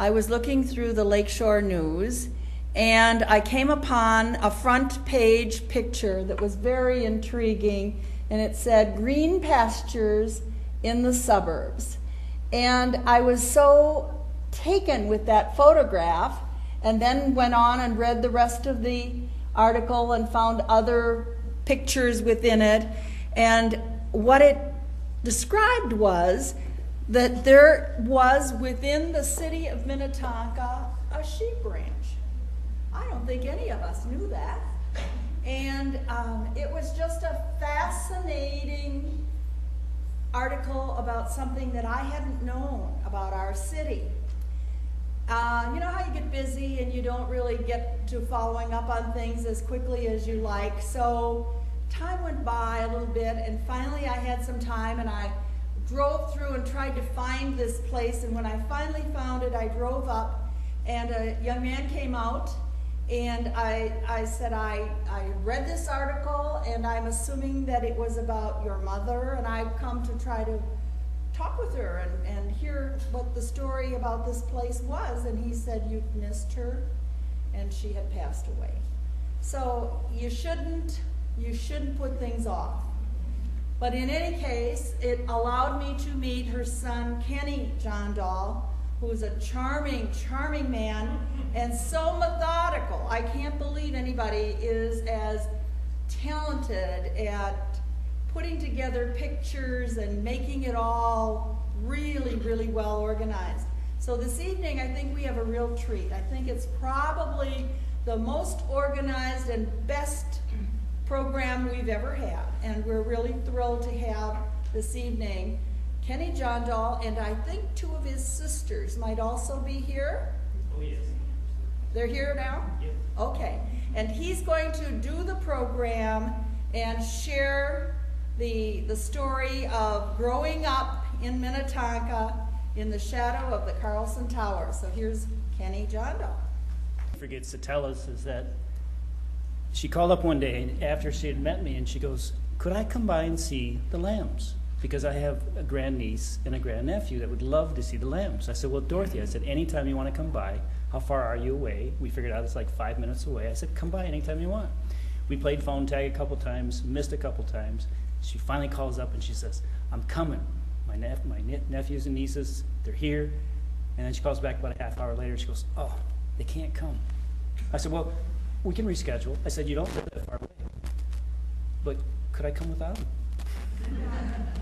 I was looking through the Lakeshore News, and I came upon a front page picture that was very intriguing, and it said green pastures in the suburbs. And I was so taken with that photograph, and then went on and read the rest of the article and found other pictures within it. And what it described was that there was within the city of Minnetonka a sheep ranch. I don't think any of us knew that. And it was just a fascinating article about something that I hadn't known about our city. You know how you get busy and you don't really get to following up on things as quickly as you like. So time went by a little bit, and finally I had some time, and I drove through and tried to find this place. And when I finally found it, I drove up, and a young man came out, and I said, I read this article, and I'm assuming that it was about your mother, and I've come to try to talk with her and hear what the story about this place was. And he said, you've missed her, and she had passed away. So you shouldn't put things off. But in any case, it allowed me to meet her son, Kenny Jondahl, who's a charming, charming man, and so methodical. I can't believe anybody is as talented at putting together pictures and making it all really, really well organized. So this evening, I think we have a real treat. I think it's probably the most organized and best program we've ever had, and we're really thrilled to have this evening Kenny Jondahl, and I think two of his sisters might also be here. Oh, yes. They're here now? Yes. Okay. And he's going to do the program and share the story of growing up in Minnetonka in the shadow of the Carlson Tower. So here's Kenny Jondahl. Forgets to tell us is that she called up one day after she had met me, and she goes, could I come by and see the lambs? Because I have a grandniece and a grandnephew that would love to see the lambs. I said, well, Dorothy, I said, anytime you want to come by. How far are you away? We figured out it's like 5 minutes away. I said, come by anytime you want. We played phone tag a couple times, missed a couple times. She finally calls up and she says, I'm coming. My nephews and nieces, they're here. And then she calls back about a half hour later. She goes, oh, they can't come. I said, well, we can reschedule. I said, you don't live that far away. But could I come without them?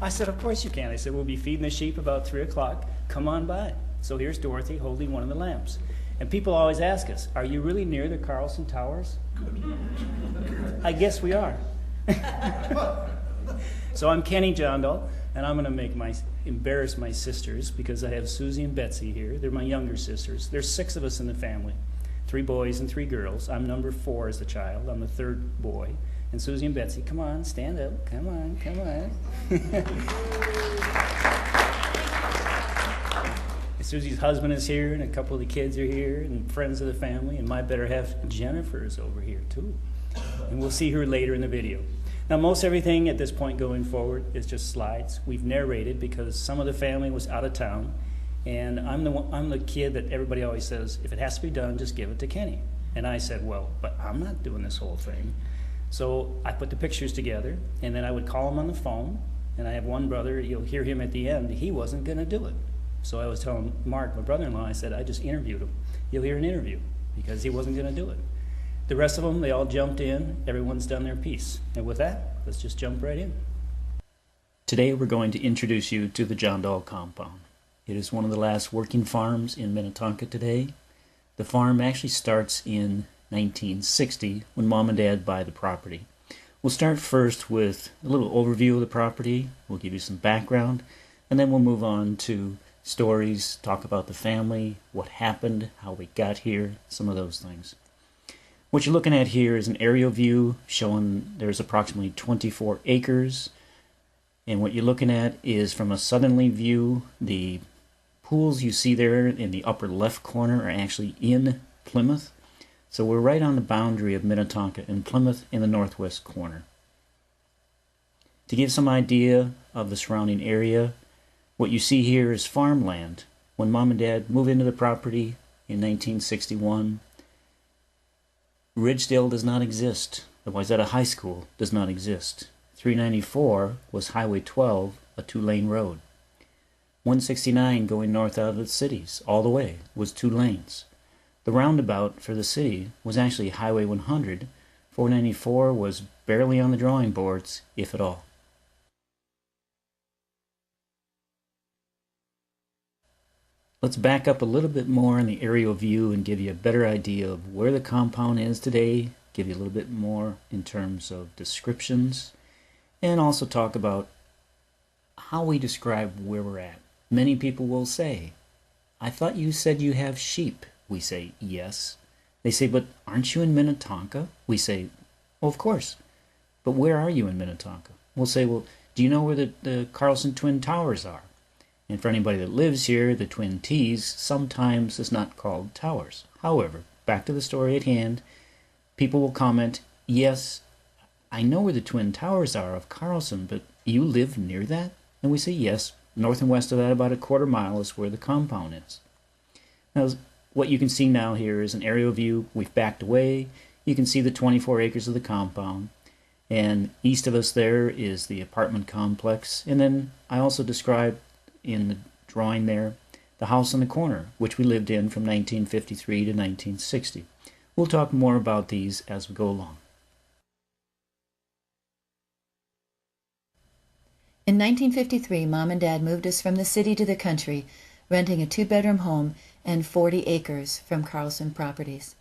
I said, of course you can. I said, we'll be feeding the sheep about 3 o'clock. Come on by. So here's Dorothy holding one of the lambs. And people always ask us, are you really near the Carlson Towers? I guess we are. So I'm Kenny Jondahl, and I'm going to embarrass my sisters because I have Susie and Betsy here. They're my younger sisters. There's 6 of us in the family, 3 boys and 3 girls. I'm number 4 as a child. I'm the 3rd boy. And Susie and Betsy, come on, stand up. Come on, come on. Susie's husband is here, and a couple of the kids are here, and friends of the family, and my better half, Jennifer, is over here too. And we'll see her later in the video. Now, most everything at this point going forward is just slides. We've narrated because some of the family was out of town, and I'm the kid that everybody always says, if it has to be done, just give it to Kenny. And I said, well, but I'm not doing this whole thing. So I put the pictures together, and then I would call him on the phone, and I have one brother, you'll hear him at the end, he wasn't going to do it. So I was telling Mark, my brother-in-law, I said, I just interviewed him. You'll hear an interview, because he wasn't going to do it. The rest of them, they all jumped in, everyone's done their piece. And with that, let's just jump right in. Today we're going to introduce you to the Jondahl compound. It is one of the last working farms in Minnetonka today. The farm actually starts in 1960 when Mom and Dad buy the property. We'll start first with a little overview of the property. We'll give you some background, and then we'll move on to stories, talk about the family, what happened, how we got here, some of those things. What you're looking at here is an aerial view showing there's approximately 24 acres, and what you're looking at is from a southerly view. The pools you see there in the upper left corner are actually in Plymouth. So we're right on the boundary of Minnetonka and Plymouth in the northwest corner. To give some idea of the surrounding area, what you see here is farmland. When Mom and Dad moved into the property in 1961, Ridgedale does not exist. The Wayzata High School does not exist. 394 was Highway 12, a two-lane road. 169 going north out of the cities all the way was 2 lanes. The roundabout for the city was actually Highway 100. 494 was barely on the drawing boards, if at all. Let's back up a little bit more in the aerial view and give you a better idea of where the compound is today, give you a little bit more in terms of descriptions, and also talk about how we describe where we're at. Many people will say, "I thought you said you have sheep." We say, "Yes." They say, "But aren't you in Minnetonka?" We say, "Well, of course. But where are you in Minnetonka?" We'll say, "Well, do you know where the Carlson Twin Towers are?" And for anybody that lives here, the Twin T's sometimes is not called towers. However, back to the story at hand, people will comment, "Yes, I know where the Twin Towers are of Carlson, but you live near that?" And we say, "Yes, north and west of that, about a quarter mile is where the compound is." Now, what you can see now here is an aerial view. We've backed away. You can see the 24 acres of the compound. And east of us there is the apartment complex. And then I also described in the drawing there the house on the corner, which we lived in from 1953 to 1960. We'll talk more about these as we go along. In 1953, Mom and Dad moved us from the city to the country, renting a 2-bedroom home and 40 acres from Carlson Properties.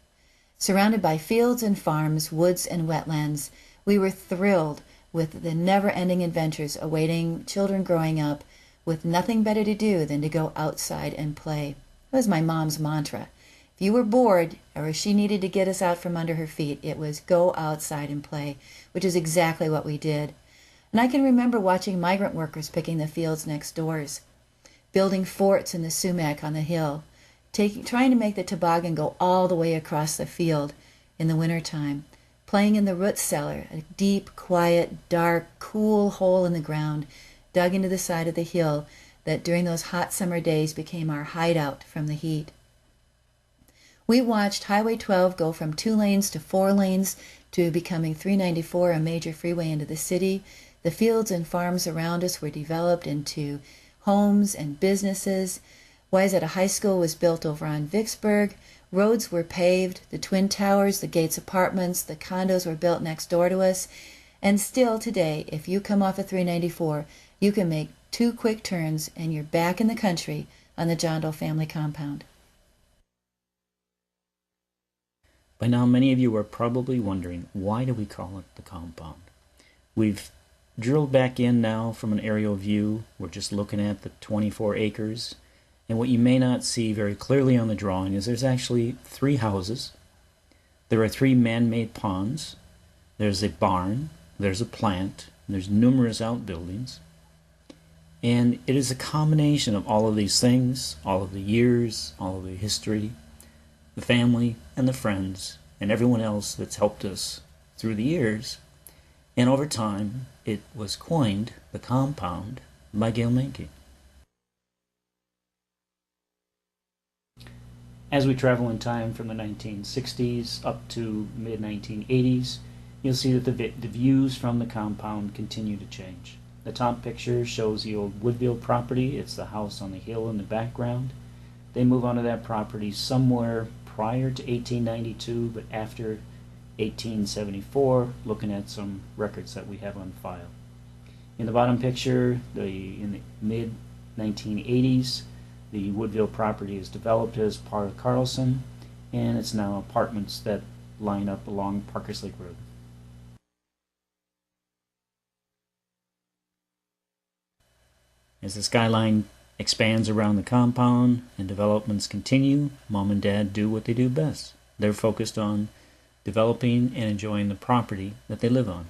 Surrounded by fields and farms, woods and wetlands, we were thrilled with the never-ending adventures awaiting children growing up with nothing better to do than to go outside and play. It was my mom's mantra. If you were bored, or if she needed to get us out from under her feet, it was go outside and play, which is exactly what we did. And I can remember watching migrant workers picking the fields next doors, building forts in the sumac on the hill, trying to make the toboggan go all the way across the field in the wintertime, playing in the root cellar, a deep, quiet, dark, cool hole in the ground, dug into the side of the hill that during those hot summer days became our hideout from the heat. We watched Highway 12 go from 2 lanes to 4 lanes to becoming 394, a major freeway into the city. The fields and farms around us were developed into homes and businesses. Wayzata High School was built over on Vicksburg. Roads were paved. The Twin Towers, the Gates Apartments, the condos were built next door to us. And still today, if you come off of 394, you can make 2 quick turns and you're back in the country on the Jondahl family compound. By now, many of you are probably wondering, why do we call it the compound? We've drilled back in now from an aerial view. We're just looking at the 24 acres. And what you may not see very clearly on the drawing is there's actually 3 houses. There are 3 man-made ponds. There's a barn. There's a plant. There's numerous outbuildings. And it is a combination of all of these things, all of the years, all of the history, the family and the friends, and everyone else that's helped us through the years. And over time, it was coined the compound by Gail Mankey. As we travel in time from the 1960s up to mid-1980s, you'll see that the views from the compound continue to change. The top picture shows the old Woodville property. It's the house on the hill in the background. They move onto that property somewhere prior to 1892, but after 1874, looking at some records that we have on file. In the bottom picture, in the mid-1980s, the Woodville property is developed as part of Carlson, and it's now apartments that line up along Parkers Lake Road. As the skyline expands around the compound and developments continue, Mom and Dad do what they do best. They're focused on developing and enjoying the property that they live on.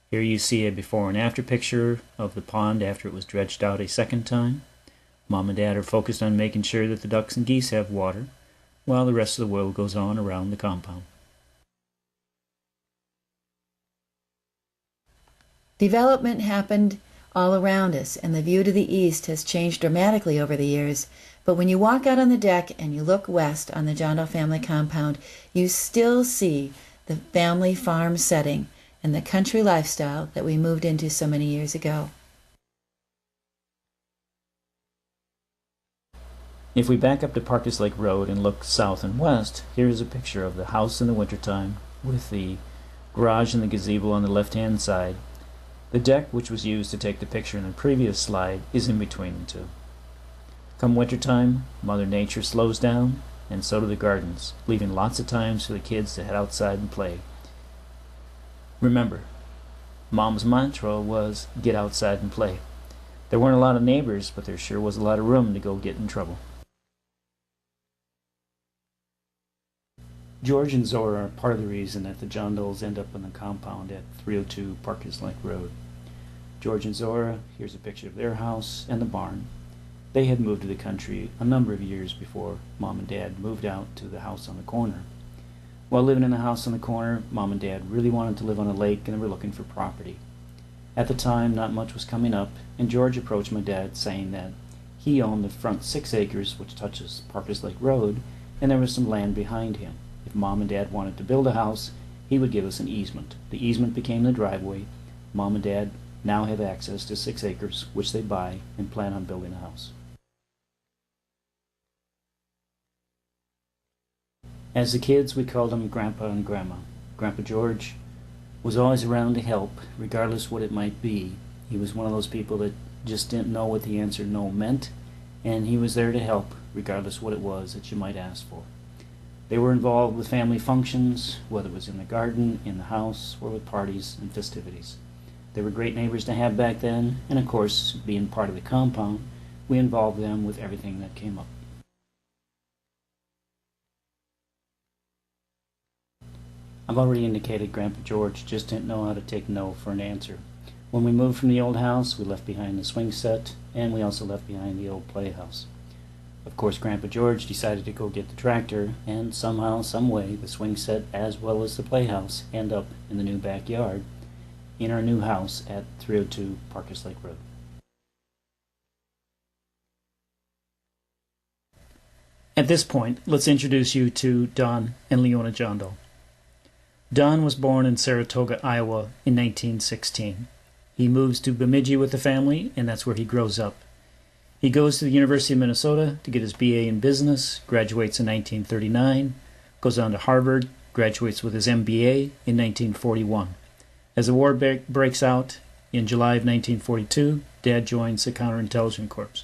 Here you see a before and after picture of the pond after it was dredged out a second time. Mom and Dad are focused on making sure that the ducks and geese have water, while the rest of the world goes on around the compound. Development happened all around us, and the view to the east has changed dramatically over the years, But when you walk out on the deck and you look west on the Jondahl family compound, you still see the family farm setting and the country lifestyle that we moved into so many years ago. If we back up to Parkers Lake Road and look south and west, here is a picture of the house in the wintertime with the garage and the gazebo on the left-hand side. The deck, which was used to take the picture in the previous slide, is in between the two. Come wintertime, Mother Nature slows down, and so do the gardens, leaving lots of times for the kids to head outside and play. Remember, Mom's mantra was, get outside and play. There weren't a lot of neighbors, but there sure was a lot of room to go get in trouble. George and Zora are part of the reason that the Jondahls end up in the compound at 302 Parkers Lake Road. George and Zora, here's a picture of their house and the barn. They had moved to the country a number of years before Mom and Dad moved out to the house on the corner. While living in the house on the corner, Mom and Dad really wanted to live on a lake and they were looking for property. At the time, not much was coming up, and George approached my dad saying that he owned the front 6 acres, which touches Parkers Lake Road, and there was some land behind him. If Mom and Dad wanted to build a house, he would give us an easement. The easement became the driveway. Mom and Dad now have access to 6 acres, which they buy and plan on building a house. As the kids, we called them Grandpa and Grandma. Grandpa George was always around to help, regardless what it might be. He was one of those people that just didn't know what the answer no meant, and he was there to help, regardless what it was that you might ask for. They were involved with family functions, whether it was in the garden, in the house, or with parties and festivities. They were great neighbors to have back then, and of course, being part of the compound, we involved them with everything that came up. I've already indicated Grandpa George just didn't know how to take no for an answer. When we moved from the old house, we left behind the swing set, and we also left behind the old playhouse. Of course, Grandpa George decided to go get the tractor, and somehow, some way, the swing set as well as the playhouse end up in the new backyard in our new house at 302 Parkers Lake Road. At this point, let's introduce you to Don and Leona Jondahl. Don was born in Saratoga, Iowa in 1916. He moves to Bemidji with the family, and that's where he grows up. He goes to the University of Minnesota to get his BA in business, graduates in 1939, goes on to Harvard, graduates with his MBA in 1941. As the war breaks out in July of 1942, Dad joins the Counterintelligence Corps.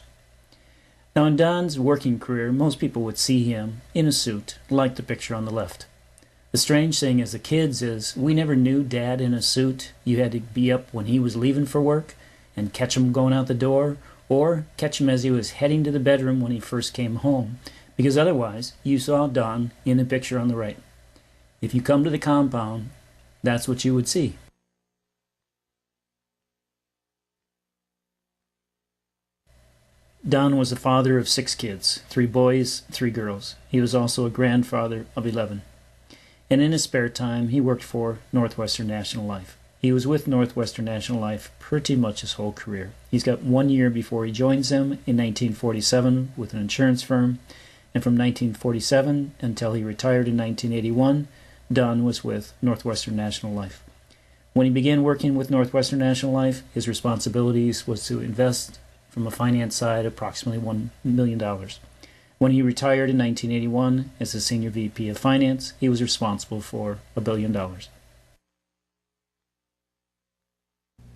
Now in Don's working career, most people would see him in a suit, like the picture on the left. The strange thing as the kids is we never knew Dad in a suit. You had to be up when he was leaving for work and catch him going out the door, or catch him as he was heading to the bedroom when he first came home, because otherwise you saw Don in the picture on the right. If you come to the compound, that's what you would see. Don was the father of 6 kids, 3 boys, 3 girls. He was also a grandfather of 11. And in his spare time, he worked for Northwestern National Life. He was with Northwestern National Life pretty much his whole career. He's got 1 year before he joins them in 1947 with an insurance firm, and from 1947 until he retired in 1981, Don was with Northwestern National Life. When he began working with Northwestern National Life, his responsibilities was to invest from a finance side approximately $1 million. When he retired in 1981 as the Senior VP of Finance, he was responsible for $1 billion.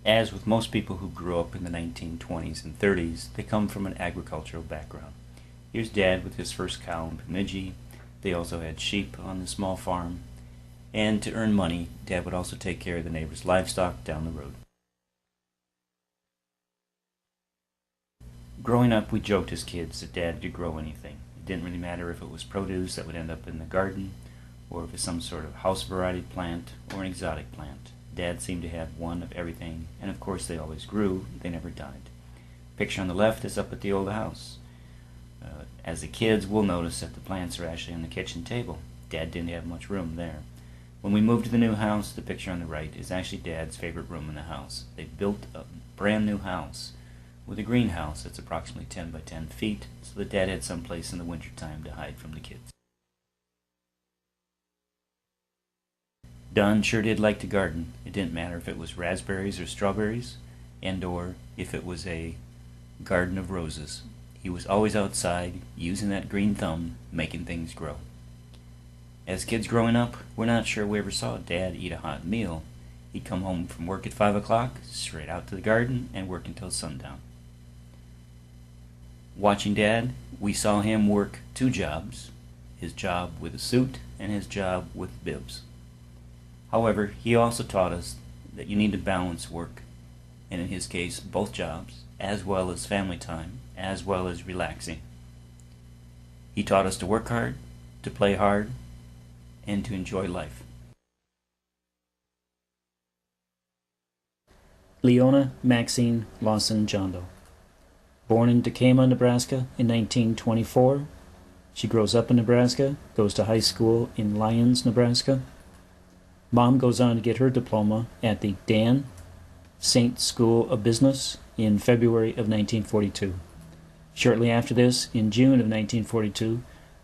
As with most people who grew up in the 1920s and 30s, they come from an agricultural background. Here's Dad with his first cow in Bemidji. They also had sheep on the small farm. And to earn money, Dad would also take care of the neighbor's livestock down the road. Growing up, we joked as kids that Dad could grow anything. It didn't really matter if it was produce that would end up in the garden, or if it's some sort of house variety plant or an exotic plant. Dad seemed to have one of everything, and of course they always grew, they never died. Picture on the left is up at the old house. As the kids, we'll notice that the plants are actually on the kitchen table. Dad didn't have much room there. When we moved to the new house, the picture on the right is actually Dad's favorite room in the house. They built a brand new house with a greenhouse that's approximately 10 by 10 feet, so that Dad had someplace in the wintertime to hide from the kids. Don sure did like to garden. It didn't matter if it was raspberries or strawberries, and or if it was a garden of roses. He was always outside, using that green thumb, making things grow. As kids growing up, we're not sure we ever saw Dad eat a hot meal. He'd come home from work at 5 o'clock, straight out to the garden, and work until sundown. Watching Dad, we saw him work 2 jobs, his job with a suit and his job with bibs. However, he also taught us that you need to balance work, and in his case, both jobs, as well as family time, as well as relaxing. He taught us to work hard, to play hard, and to enjoy life. Leona Maxine Lawson Jondahl. Born in Decatur, Nebraska in 1924. She grows up in Nebraska, goes to high school in Lyons, Nebraska. Mom goes on to get her diploma at the Dan St. School of Business in February of 1942. Shortly after this, in June of 1942,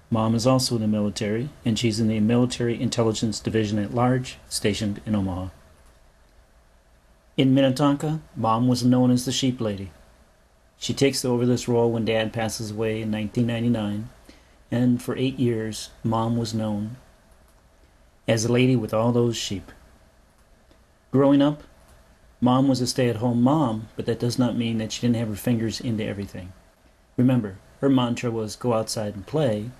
Mom is also in the military, and she's in the Military Intelligence Division at Large, stationed in Omaha. In Minnetonka, Mom was known as the Sheep Lady. She takes over this role when Dad passes away in 1999, and for 8 years, Mom was known as the lady with all those sheep. Growing up, Mom was a stay-at-home mom, but that does not mean that she didn't have her fingers into everything. Remember, her mantra was go outside and play,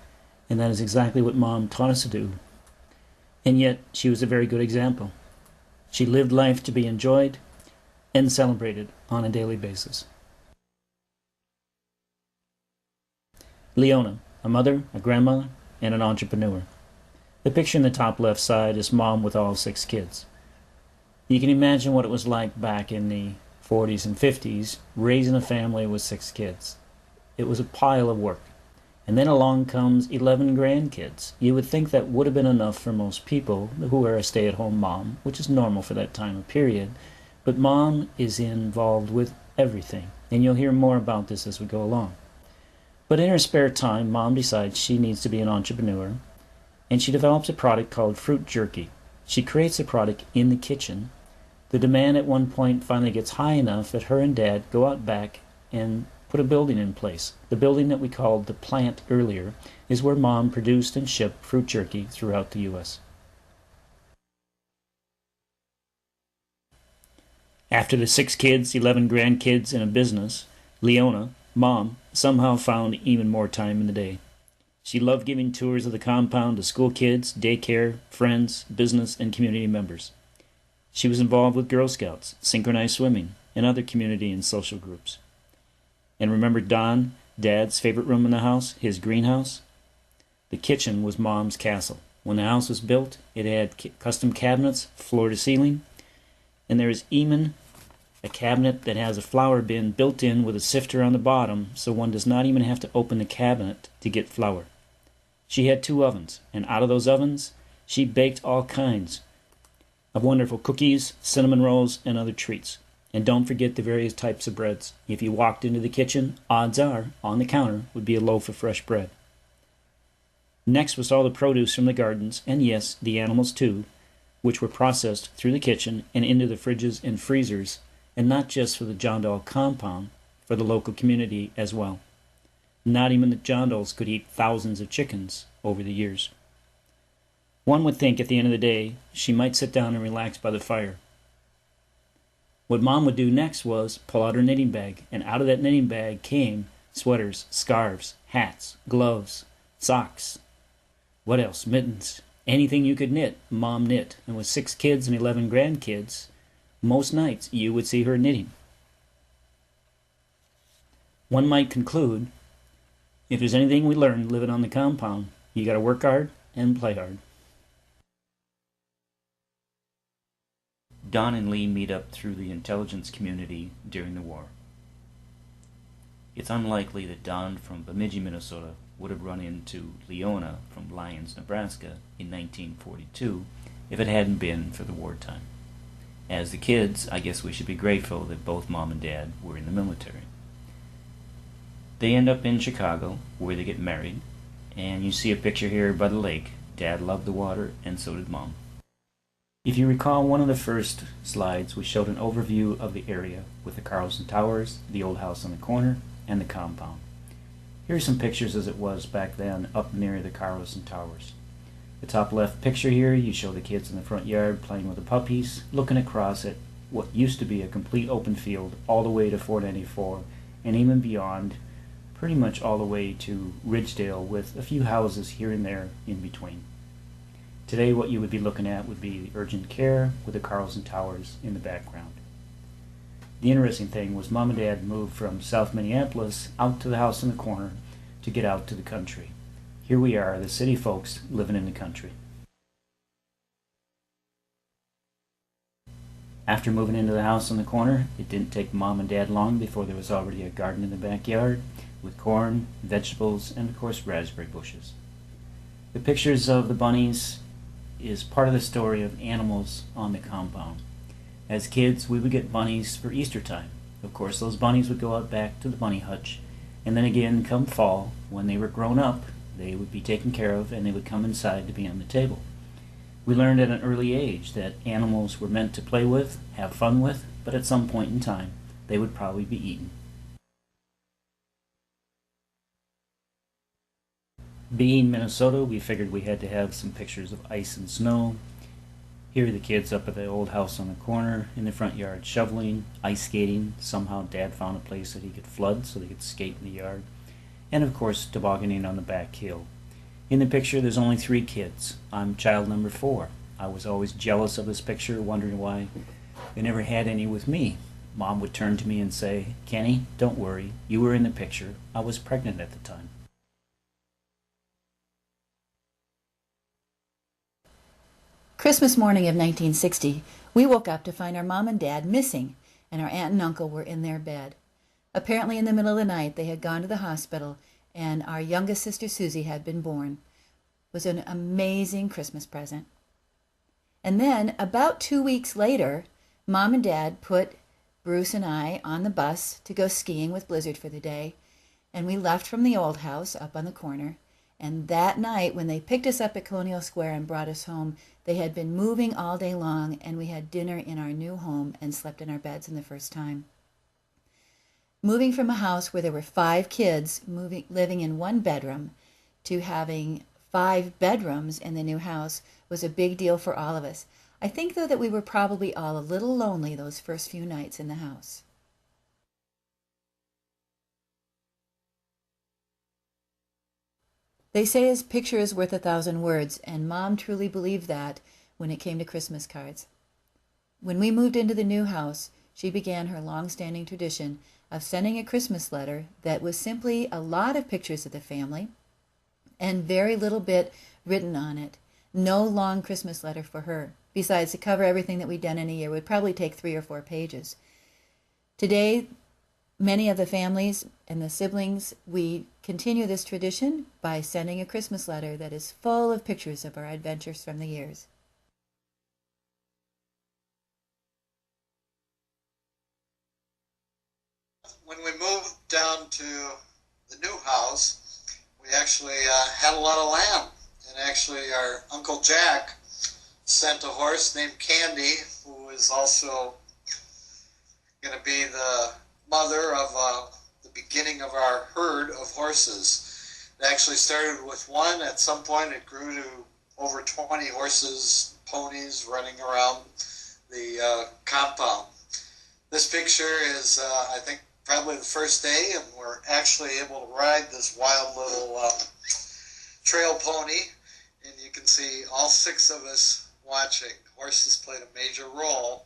and that is exactly what Mom taught us to do. And yet, she was a very good example. She lived life to be enjoyed and celebrated on a daily basis. Leona, a mother, a grandmother, and an entrepreneur. The picture in the top left side is Mom with all 6 kids. You can imagine what it was like back in the 40s and 50s, raising a family with 6 kids. It was a pile of work. And then along comes 11 grandkids. You would think that would have been enough for most people who are a stay-at-home mom, which is normal for that time of period. But Mom is involved with everything, and you'll hear more about this as we go along. But in her spare time, Mom decides she needs to be an entrepreneur, and she develops a product called fruit jerky. She creates a product in the kitchen. The demand at one point finally gets high enough that her and Dad go out back and put a building in place. The building that we called the plant earlier is where Mom produced and shipped fruit jerky throughout the U.S. After the 6 kids, 11 grandkids, and a business, Leona, Mom, somehow found even more time in the day. She loved giving tours of the compound to school kids, daycare, friends, business, and community members. She was involved with Girl Scouts, synchronized swimming, and other community and social groups. And remember Don, Dad's favorite room in the house, his greenhouse? The kitchen was Mom's castle. When the house was built, it had custom cabinets, floor to ceiling, and there is even a cabinet that has a flour bin built in with a sifter on the bottom, so one does not even have to open the cabinet to get flour. She had 2 ovens, and out of those ovens, she baked all kinds of wonderful cookies, cinnamon rolls, and other treats. And don't forget the various types of breads. If you walked into the kitchen, odds are, on the counter would be a loaf of fresh bread. Next was all the produce from the gardens, and yes, the animals too, which were processed through the kitchen and into the fridges and freezers, and not just for the Jondahl compound, for the local community as well. Not even the Jondahls could eat thousands of chickens over the years. One would think at the end of the day, she might sit down and relax by the fire. What Mom would do next was pull out her knitting bag, and out of that knitting bag came sweaters, scarves, hats, gloves, socks. What else? Mittens. Anything you could knit, Mom knit. And with 6 kids and 11 grandkids, most nights you would see her knitting. One might conclude, if there's anything we learned living on the compound, you got to work hard and play hard. Don and Lee meet up through the intelligence community during the war. It's unlikely that Don from Bemidji, Minnesota would have run into Leona from Lyons, Nebraska in 1942 if it hadn't been for the wartime. As the kids, I guess we should be grateful that both Mom and Dad were in the military. They end up in Chicago, where they get married, and you see a picture here by the lake. Dad loved the water, and so did Mom. If you recall one of the first slides, we showed an overview of the area with the Carlson Towers, the old house on the corner, and the compound. Here are some pictures as it was back then up near the Carlson Towers. The top left picture here, you show the kids in the front yard playing with the puppies, looking across at what used to be a complete open field all the way to 494, and even beyond, pretty much all the way to Ridgedale, with a few houses here and there in between. Today what you would be looking at would be the urgent care with the Carlson Towers in the background. The interesting thing was Mom and Dad moved from South Minneapolis out to the house in the corner to get out to the country. Here we are, the city folks living in the country. After moving into the house in the corner, it didn't take Mom and Dad long before there was already a garden in the backyard with corn, vegetables, and of course raspberry bushes. The pictures of the bunnies is part of the story of animals on the compound. As kids, we would get bunnies for Easter time. Of course, those bunnies would go out back to the bunny hutch, and then again, come fall, when they were grown up, they would be taken care of and they would come inside to be on the table. We learned at an early age that animals were meant to play with, have fun with, but at some point in time, they would probably be eaten. Being Minnesota, we figured we had to have some pictures of ice and snow. Here are the kids up at the old house on the corner in the front yard shoveling, ice skating. Somehow Dad found a place that he could flood so they could skate in the yard. And of course, tobogganing on the back hill. In the picture, there's only 3 kids. I'm child number 4. I was always jealous of this picture, wondering why they never had any with me. Mom would turn to me and say, "Kenny, don't worry, you were in the picture. I was pregnant at the time." Christmas morning of 1960, we woke up to find our mom and dad missing, and our aunt and uncle were in their bed. Apparently in the middle of the night, they had gone to the hospital, and our youngest sister Susie had been born. It was an amazing Christmas present. And then, about 2 weeks later, Mom and Dad put Bruce and I on the bus to go skiing with Blizzard for the day, and we left from the old house up on the corner. And that night, when they picked us up at Colonial Square and brought us home, they had been moving all day long, and we had dinner in our new home and slept in our beds in the first time. Moving from a house where there were 5 kids living in 1 bedroom to having 5 bedrooms in the new house was a big deal for all of us. I think, though, that we were probably all a little lonely those first few nights in the house. They say a picture is worth 1,000 words, and Mom truly believed that when it came to Christmas cards. When we moved into the new house, she began her long-standing tradition of sending a Christmas letter that was simply a lot of pictures of the family and very little bit written on it. No long Christmas letter for her. Besides, to cover everything that we'd done in a year would probably take 3 or 4 pages. Today, many of the families and the siblings, we continue this tradition by sending a Christmas letter that is full of pictures of our adventures from the years. When we moved down to the new house, we actually had a lot of land. And actually our Uncle Jack sent a horse named Candy, who is also going to be the mother of the beginning of our herd of horses. It actually started with 1. At some point it grew to over 20 horses, ponies running around the compound. This picture is, I think, probably the first day, and we're actually able to ride this wild little trail pony, and you can see all 6 of us watching. Horses played a major role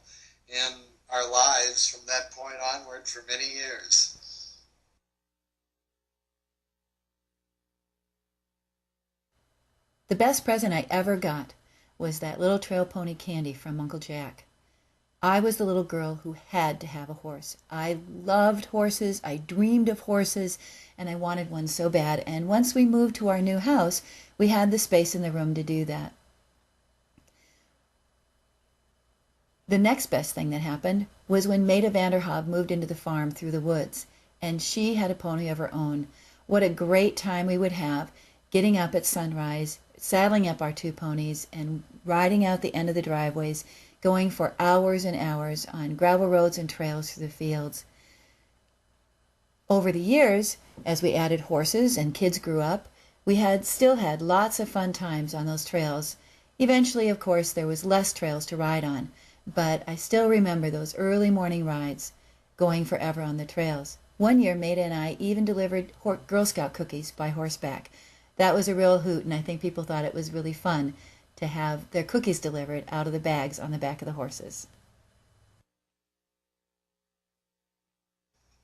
in our lives from that point onward for many years. The best present I ever got was that little trail pony Candy from Uncle Jack. I was the little girl who had to have a horse. I loved horses, I dreamed of horses, and I wanted one so bad. And once we moved to our new house, we had the space in the room to do that. The next best thing that happened was when Maida Vanderhoef moved into the farm through the woods. and she had a pony of her own. What a great time we would have getting up at sunrise, saddling up our two ponies, and riding out the end of the driveways, going for hours and hours on gravel roads and trails through the fields. Over the years, as we added horses and kids grew up, we still had lots of fun times on those trails. Eventually, of course, there was less trails to ride on, but I still remember those early morning rides, going forever on the trails. One year, Maida and I even delivered Girl Scout cookies by horseback. That was a real hoot, and I think people thought it was really fun to have their cookies delivered out of the bags on the back of the horses.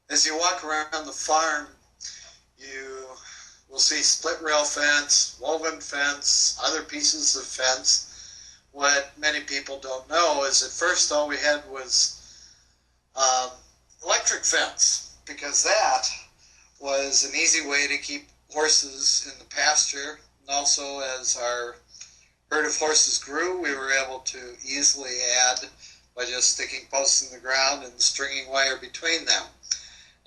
As you walk around the farm, you will see split rail fence, woven fence, other pieces of fence. What many people don't know is at first all we had was electric fence, because that was an easy way to keep horses in the pasture. And also, as our herd of horses grew, we were able to easily add by just sticking posts in the ground and stringing wire between them.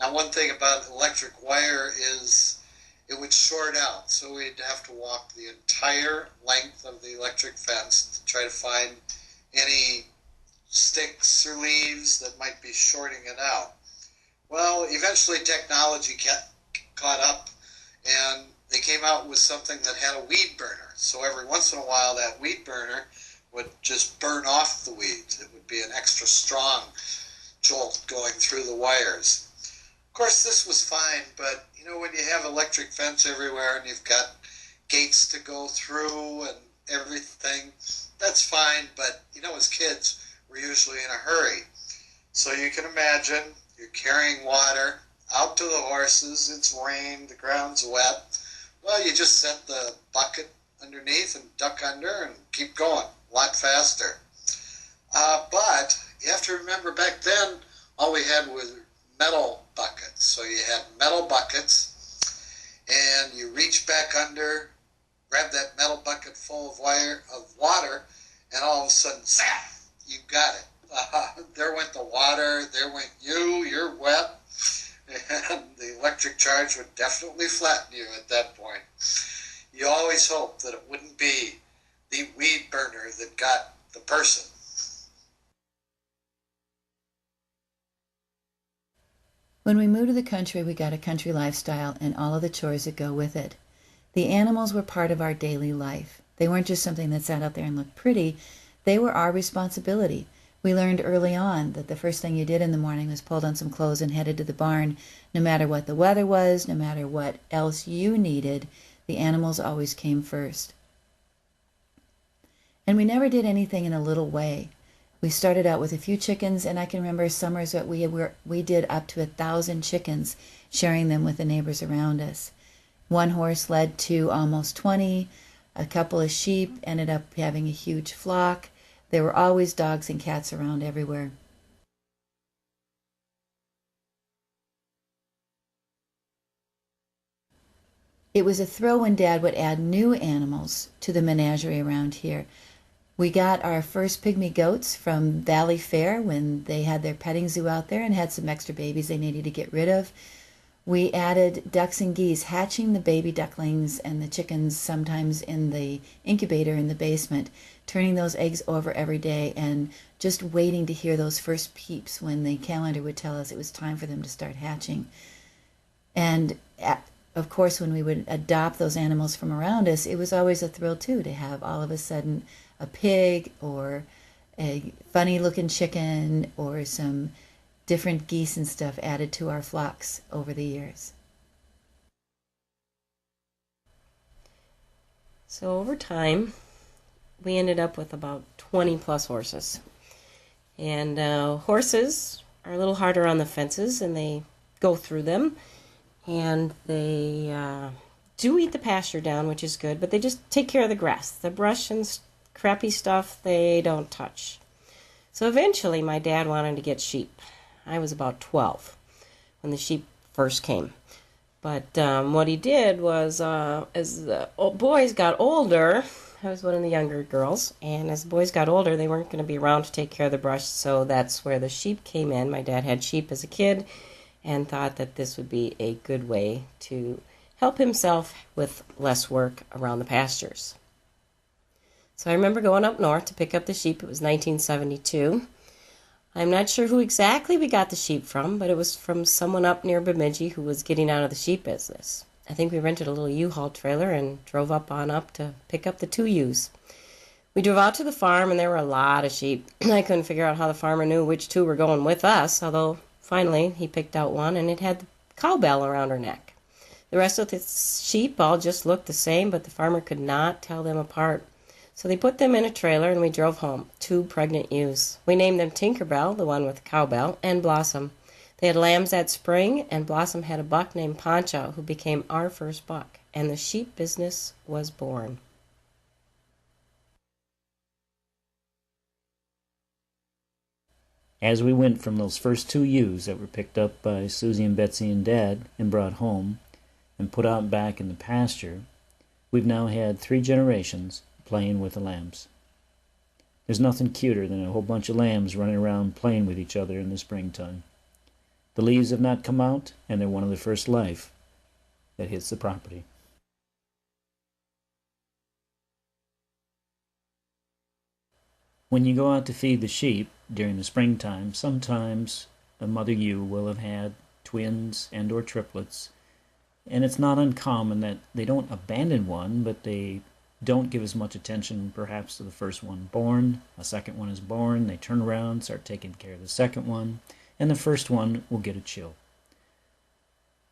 Now, one thing about electric wire is it would short out, so we'd have to walk the entire length of the electric fence to try to find any sticks or leaves that might be shorting it out. Well, eventually technology caught up, and they came out with something that had a weed burner. So every once in a while, that weed burner would just burn off the weeds. It would be an extra strong jolt going through the wires. Of course, this was fine, but you know, when you have electric fence everywhere and you've got gates to go through and everything, that's fine, but you know, as kids, we're usually in a hurry. So you can imagine you're carrying water out to the horses, it's rained, the ground's wet. Well, you just set the bucket underneath and duck under and keep going a lot faster. But you have to remember, back then, all we had was metal buckets. So you had metal buckets, and you reach back under, grab that metal bucket full of water, and all of a sudden, zap, you got it. There went the water, there went you're wet, and the electric charge would definitely flatten you at that point. You always hope that it wouldn't be the weed burner that got the person. When we moved to the country, we got a country lifestyle and all of the chores that go with it. The animals were part of our daily life. They weren't just something that sat out there and looked pretty. They were our responsibility. We learned early on that the first thing you did in the morning was pulled on some clothes and headed to the barn. No matter what the weather was, no matter what else you needed, the animals always came first. And we never did anything in a little way. We started out with a few chickens, and I can remember summers that we did up to 1,000 chickens, sharing them with the neighbors around us. One horse led to almost 20. A couple of sheep ended up having a huge flock. There were always dogs and cats around everywhere. It was a thrill when Dad would add new animals to the menagerie around here. We got our first pygmy goats from Valley Fair when they had their petting zoo out there and had some extra babies they needed to get rid of. We added ducks and geese, hatching the baby ducklings and the chickens sometimes in the incubator in the basement, turning those eggs over every day and just waiting to hear those first peeps when the calendar would tell us it was time for them to start hatching. And of course, when we would adopt those animals from around us, it was always a thrill too to have all of a sudden a pig or a funny looking chicken or some different geese and stuff added to our flocks over the years. So over time, we ended up with about 20 plus horses. And horses are a little harder on the fences, and they go through them. And they do eat the pasture down, which is good, but they just take care of the grass. The brush and crappy stuff they don't touch. So eventually my dad wanted to get sheep. I was about 12 when the sheep first came. But what he did was, as the boys got older, I was one of the younger girls, and as the boys got older, they weren't going to be around to take care of the brush, so that's where the sheep came in. My dad had sheep as a kid, and thought that this would be a good way to help himself with less work around the pastures. So I remember going up north to pick up the sheep. It was 1972. I'm not sure who exactly we got the sheep from, but it was from someone up near Bemidji who was getting out of the sheep business. I think we rented a little U-Haul trailer and drove up to pick up the 2 ewes. We drove out to the farm, and there were a lot of sheep. I couldn't figure out how the farmer knew which 2 were going with us, although finally he picked out one, and it had the cowbell around her neck. The rest of the sheep all just looked the same, but the farmer could not tell them apart. So they put them in a trailer, and we drove home. 2 pregnant ewes. We named them Tinkerbell, the one with the cowbell, and Blossom. They had lambs that spring, and Blossom had a buck named Pancho, who became our first buck, and the sheep business was born. As we went from those first 2 ewes that were picked up by Susie and Betsy and Dad and brought home and put out back in the pasture, we've now had 3 generations playing with the lambs. There's nothing cuter than a whole bunch of lambs running around playing with each other in the springtime. The leaves have not come out, and they're one of the first life that hits the property. When you go out to feed the sheep during the springtime, sometimes a mother ewe will have had twins and or triplets, and it's not uncommon that they don't abandon one, but they don't give as much attention perhaps to the first one born. A second one is born, they turn around, start taking care of the second one, and the first one will get a chill.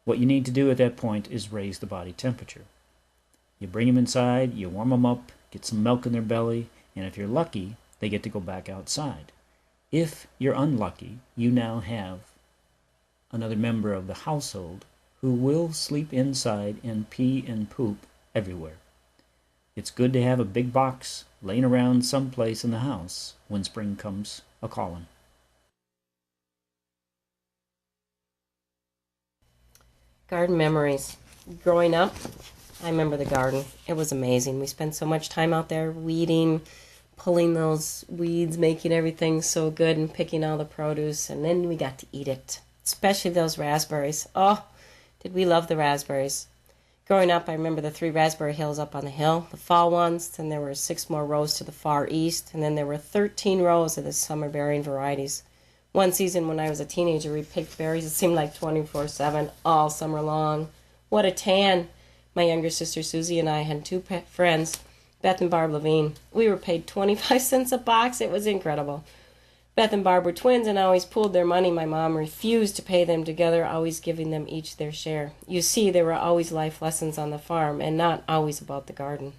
What you need to do at that point is raise the body temperature. You bring them inside, you warm them up, get some milk in their belly, and if you're lucky, they get to go back outside. If you're unlucky, you now have another member of the household who will sleep inside and pee and poop everywhere. It's good to have a big box laying around someplace in the house when spring comes a-calling. Garden memories. Growing up, I remember the garden. It was amazing. We spent so much time out there weeding, pulling those weeds, making everything so good, and picking all the produce, and then we got to eat it, especially those raspberries. Oh, did we love the raspberries. Growing up, I remember the 3 raspberry hills up on the hill, the fall ones, then there were 6 more rows to the far east, and then there were 13 rows of the summer-bearing varieties. One season when I was a teenager, we picked berries, it seemed like 24/7, all summer long. What a tan! My younger sister Susie and I had 2 friends, Beth and Barb Levine. We were paid 25 cents a box. It was incredible. Beth and Barb were twins and always pooled their money. My mom refused to pay them together, always giving them each their share. You see, there were always life lessons on the farm and not always about the garden.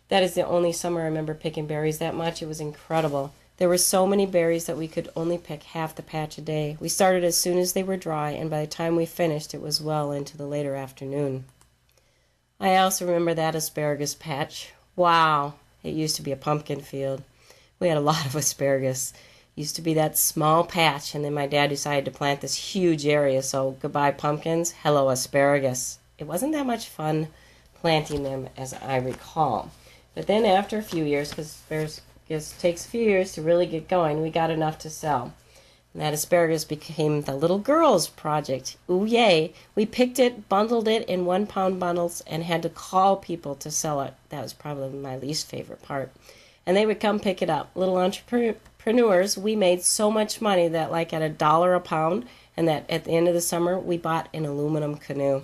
That is the only summer I remember picking berries that much. It was incredible. There were so many berries that we could only pick half the patch a day. We started as soon as they were dry, and by the time we finished, it was well into the later afternoon. I also remember that asparagus patch. Wow, it used to be a pumpkin field. We had a lot of asparagus. Used to be that small patch, and then my dad decided to plant this huge area, so goodbye pumpkins, hello asparagus. It wasn't that much fun planting them, as I recall. But then after a few years, because asparagus takes a few years to really get going, we got enough to sell. And that asparagus became the little girls' project. Ooh, yay. We picked it, bundled it in 1-pound bundles, and had to call people to sell it. That was probably my least favorite part. And they would come pick it up. Little entrepreneurs, we made so much money that like at $1 a pound, and that at the end of the summer, we bought an aluminum canoe.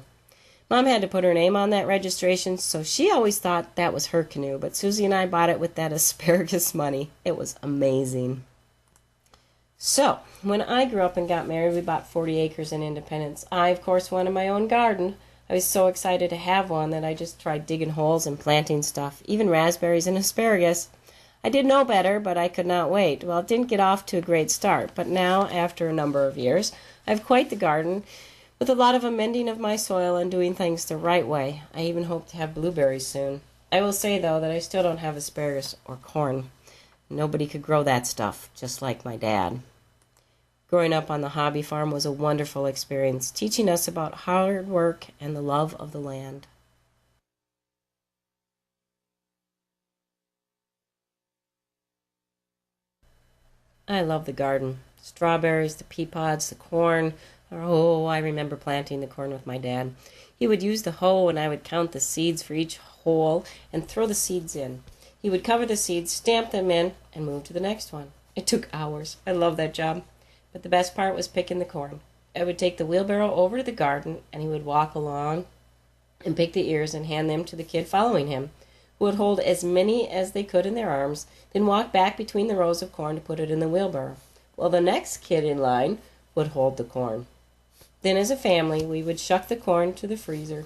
Mom had to put her name on that registration, so she always thought that was her canoe, but Susie and I bought it with that asparagus money. It was amazing. So, when I grew up and got married, we bought 40 acres in Independence. I, of course, wanted my own garden. I was so excited to have one that I just tried digging holes and planting stuff, even raspberries and asparagus. I did know better, but I could not wait. Well, it didn't get off to a great start, but now, after a number of years, I have quite the garden, with a lot of amending of my soil and doing things the right way. I even hope to have blueberries soon. I will say, though, that I still don't have asparagus or corn. Nobody could grow that stuff, just like my dad. Growing up on the hobby farm was a wonderful experience, teaching us about hard work and the love of the land. I love the garden. Strawberries, the pea pods, the corn, Oh, I remember planting the corn with my dad. He would use the hoe and I would count the seeds for each hole and throw the seeds in. He would cover the seeds, stamp them in, and move to the next one. It took hours. I loved that job. But the best part was picking the corn. I would take the wheelbarrow over to the garden and he would walk along and pick the ears and hand them to the kid following him, who would hold as many as they could in their arms, then walk back between the rows of corn to put it in the wheelbarrow, while the next kid in line would hold the corn. Then as a family, we would shuck the corn to the freezer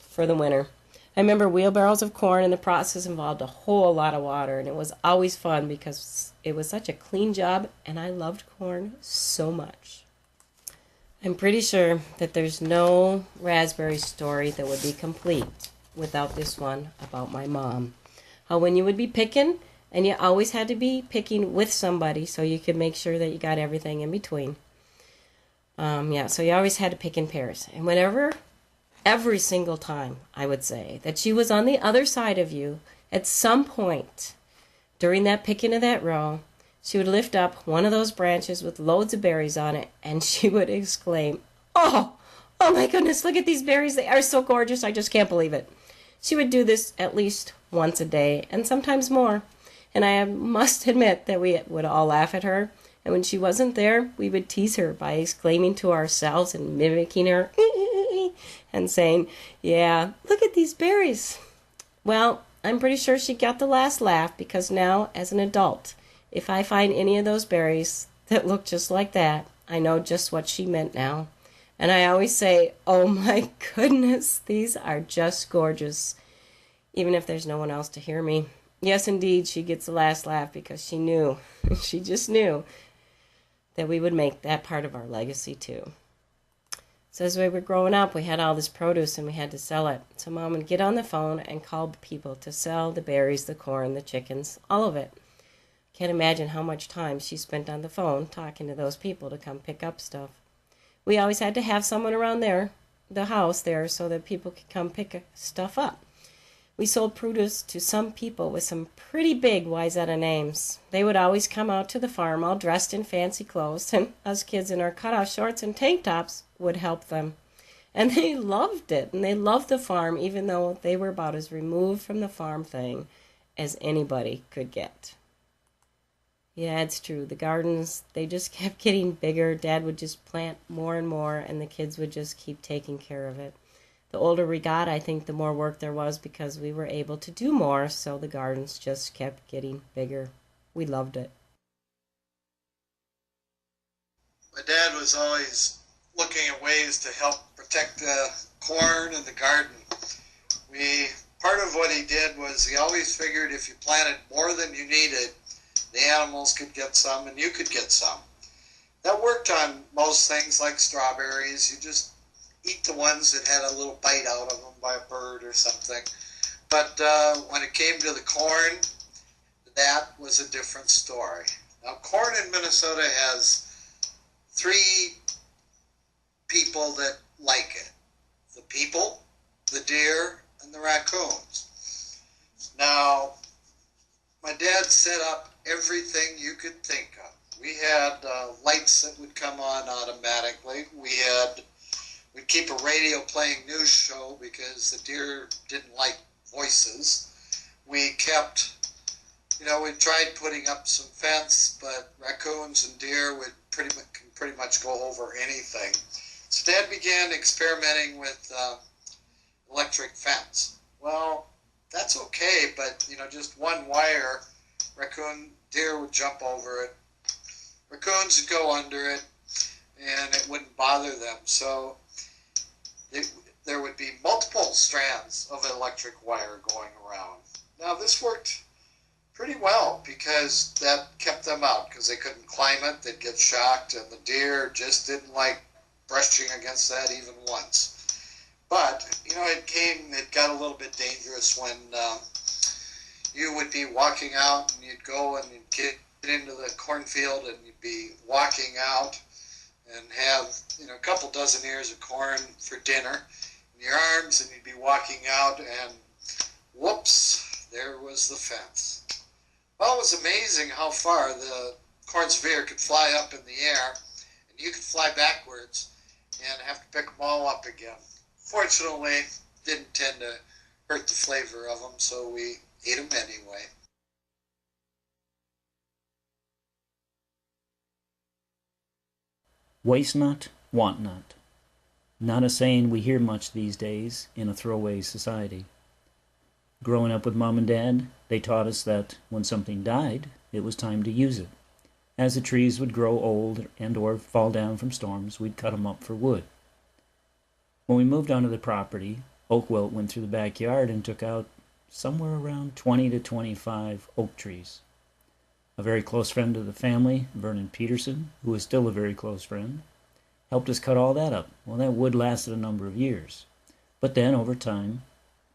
for the winter. I remember wheelbarrows of corn, and the process involved a whole lot of water, and it was always fun because it was such a clean job, and I loved corn so much. I'm pretty sure that there's no raspberry story that would be complete without this one about my mom. How when you would be picking, and you always had to be picking with somebody so you could make sure that you got everything in between. So you always had to pick in pairs. And every single time, I would say, that she was on the other side of you, at some point during that picking of that row, she would lift up one of those branches with loads of berries on it, and she would exclaim, oh my goodness, look at these berries. They are so gorgeous. I just can't believe it. She would do this at least once a day, and sometimes more. And I must admit that we would all laugh at her. And when she wasn't there, we would tease her by exclaiming to ourselves and mimicking her and saying, yeah, look at these berries. Well, I'm pretty sure she got the last laugh because now, as an adult, if I find any of those berries that look just like that, I know just what she meant now. And I always say, oh my goodness, these are just gorgeous, even if there's no one else to hear me. Yes, indeed, she gets the last laugh because she knew, she just knew that we would make that part of our legacy too. So as we were growing up, we had all this produce and we had to sell it. So Mom would get on the phone and call people to sell the berries, the corn, the chickens, all of it. Can't imagine how much time she spent on the phone talking to those people to come pick up stuff. We always had to have someone around the house there, so that people could come pick stuff up. We sold produce to some people with some pretty big Wayzata names. They would always come out to the farm all dressed in fancy clothes, and us kids in our cutoff shorts and tank tops would help them. And they loved it, and they loved the farm, even though they were about as removed from the farm thing as anybody could get. Yeah, it's true. The gardens, they just kept getting bigger. Dad would just plant more and more, and the kids would just keep taking care of it. The older we got, I think the more work there was because we were able to do more, so the gardens just kept getting bigger. We loved it. My dad was always looking at ways to help protect the corn and the garden. Part of what he did was he always figured if you planted more than you needed, the animals could get some and you could get some. That worked on most things like strawberries. You just eat the ones that had a little bite out of them by a bird or something. But when it came to the corn, that was a different story. Now, corn in Minnesota has 3 people that like it. The people, the deer, and the raccoons. Now, my dad set up everything you could think of. We had lights that would come on automatically. We'd keep a radio playing news show because the deer didn't like voices. We tried putting up some fence, but raccoons and deer would pretty much go over anything. So Dad began experimenting with electric fence. Well, that's okay, but just one wire, deer would jump over it. Raccoons would go under it, and it wouldn't bother them. So there would be multiple strands of electric wire going around. Now, this worked pretty well because that kept them out because they couldn't climb it. They'd get shocked, and the deer just didn't like brushing against that even once. But, it got a little bit dangerous when you would be walking out and you'd go and you'd get into the cornfield and you'd be walking out and have, a couple dozen ears of corn for dinner in your arms, and you'd be walking out and whoops, there was the fence. Well, it was amazing how far the corn sphere could fly up in the air, and you could fly backwards, and have to pick them all up again. Fortunately, didn't tend to hurt the flavor of them, so we ate them anyway. Waste not, want not. Not a saying we hear much these days in a throwaway society. Growing up with Mom and Dad, they taught us that when something died, it was time to use it. As the trees would grow old and or fall down from storms, we'd cut them up for wood. When we moved onto the property, Oak Wilt went through the backyard and took out somewhere around 20 to 25 oak trees. A very close friend of the family, Vernon Peterson, who is still a very close friend, helped us cut all that up. Well, that wood lasted a number of years. But then, over time,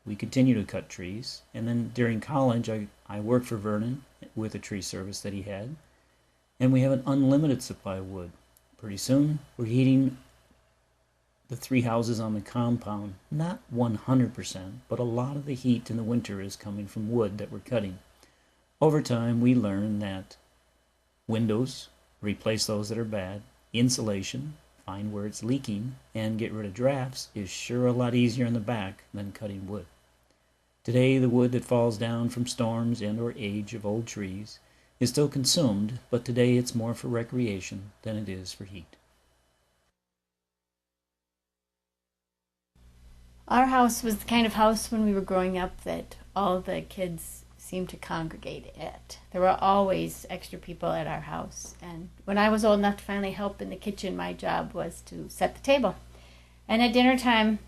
we continued to cut trees. And then during college, I worked for Vernon with a tree service that he had. And we have an unlimited supply of wood. Pretty soon, we're heating the 3 houses on the compound. Not 100%, but a lot of the heat in the winter is coming from wood that we're cutting. Over time, we learned that windows, replace those that are bad, insulation, find where it's leaking, and get rid of drafts is sure a lot easier in the back than cutting wood. Today, the wood that falls down from storms and or age of old trees is still consumed, but today it's more for recreation than it is for heat. Our house was the kind of house when we were growing up that all the kids seemed to congregate at. There were always extra people at our house. And when I was old enough to finally help in the kitchen, my job was to set the table. And at dinner time,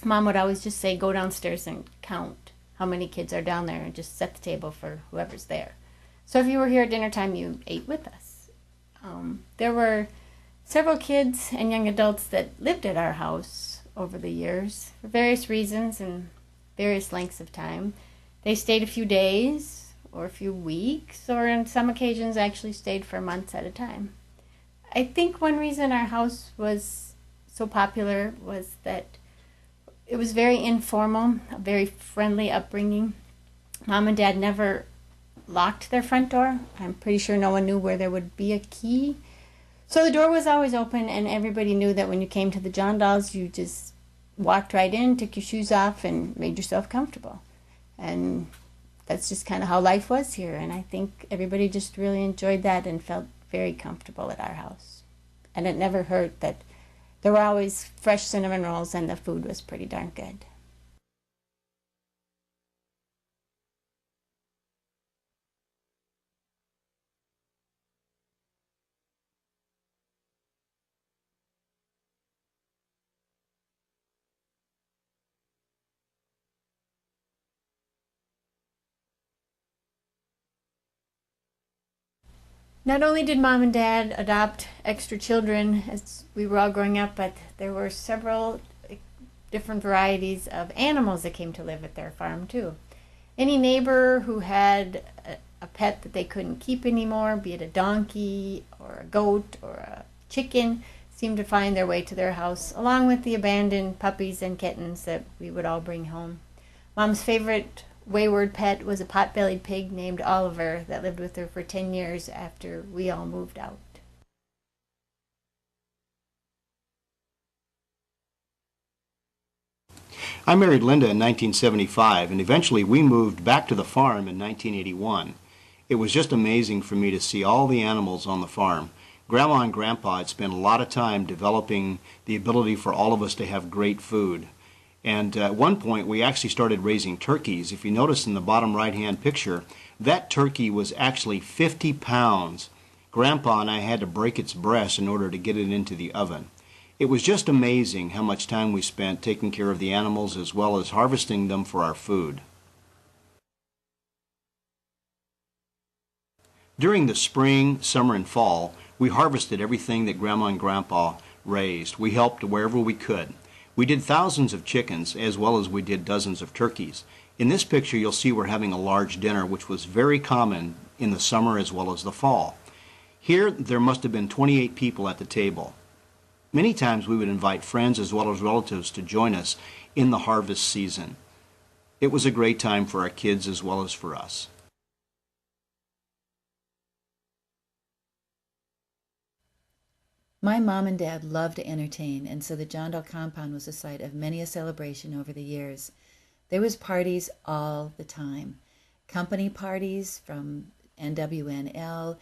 Mom would always just say, go downstairs and count how many kids are down there and just set the table for whoever's there. So if you were here at dinner time, you ate with us. There were several kids and young adults that lived at our house over the years for various reasons and various lengths of time. They stayed a few days or a few weeks, or on some occasions actually stayed for months at a time. I think one reason our house was so popular was that it was very informal, a very friendly upbringing. Mom and Dad never locked their front door. I'm pretty sure no one knew where there would be a key. So the door was always open, and everybody knew that when you came to the Jondahls, you just walked right in, took your shoes off, and made yourself comfortable. And that's just kind of how life was here. And I think everybody just really enjoyed that and felt very comfortable at our house. And it never hurt that there were always fresh cinnamon rolls and the food was pretty darn good. Not only did Mom and Dad adopt extra children as we were all growing up, but there were several different varieties of animals that came to live at their farm too. Any neighbor who had a pet that they couldn't keep anymore, be it a donkey or a goat or a chicken, seemed to find their way to their house, along with the abandoned puppies and kittens that we would all bring home. Mom's favorite wayward pet was a pot-bellied pig named Oliver that lived with her for 10 years after we all moved out. I married Linda in 1975, and eventually we moved back to the farm in 1981. It was just amazing for me to see all the animals on the farm. Grandma and Grandpa had spent a lot of time developing the ability for all of us to have great food. And at one point, we actually started raising turkeys. If you notice in the bottom right-hand picture, that turkey was actually 50 pounds. Grandpa and I had to break its breast in order to get it into the oven. It was just amazing how much time we spent taking care of the animals as well as harvesting them for our food. During the spring, summer, and fall, we harvested everything that Grandma and Grandpa raised. We helped wherever we could. We did thousands of chickens as well as we did dozens of turkeys. In this picture you'll see we're having a large dinner, which was very common in the summer as well as the fall. Here there must have been 28 people at the table. Many times we would invite friends as well as relatives to join us in the harvest season. It was a great time for our kids as well as for us. My mom and dad loved to entertain, and so the Jondahl compound was the site of many a celebration over the years. There was parties all the time. Company parties from NWNL,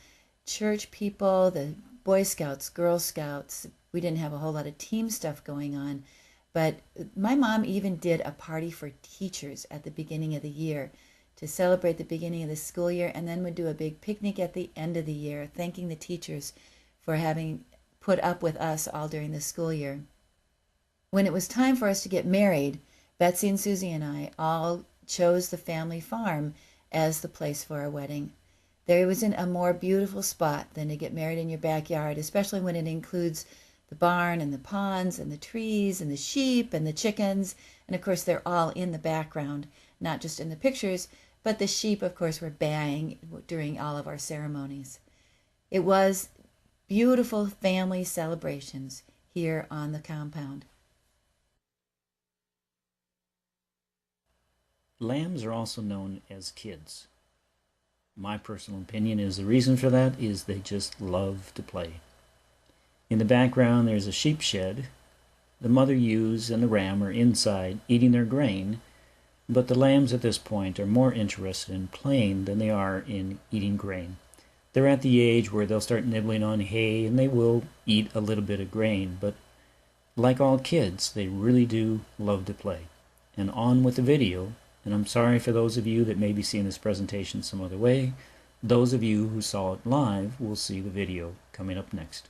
church people, the Boy Scouts, Girl Scouts. We didn't have a whole lot of team stuff going on, but my mom even did a party for teachers at the beginning of the year to celebrate the beginning of the school year, and then would do a big picnic at the end of the year, thanking the teachers for having put up with us all during the school year. When it was time for us to get married, Betsy and Susie and I all chose the family farm as the place for our wedding. There wasn't a more beautiful spot than to get married in your backyard, especially when it includes the barn and the ponds and the trees and the sheep and the chickens. And of course, they're all in the background, not just in the pictures, but the sheep, of course, were baying during all of our ceremonies. It was beautiful family celebrations here on the compound. Lambs are also known as kids. My personal opinion is the reason for that is they just love to play. In the background there's a sheep shed. The mother ewes and the ram are inside eating their grain, but the lambs at this point are more interested in playing than they are in eating grain. They're at the age where they'll start nibbling on hay and they will eat a little bit of grain, but like all kids, they really do love to play. And on with the video, and I'm sorry for those of you that may be seeing this presentation some other way. Those of you who saw it live will see the video coming up next.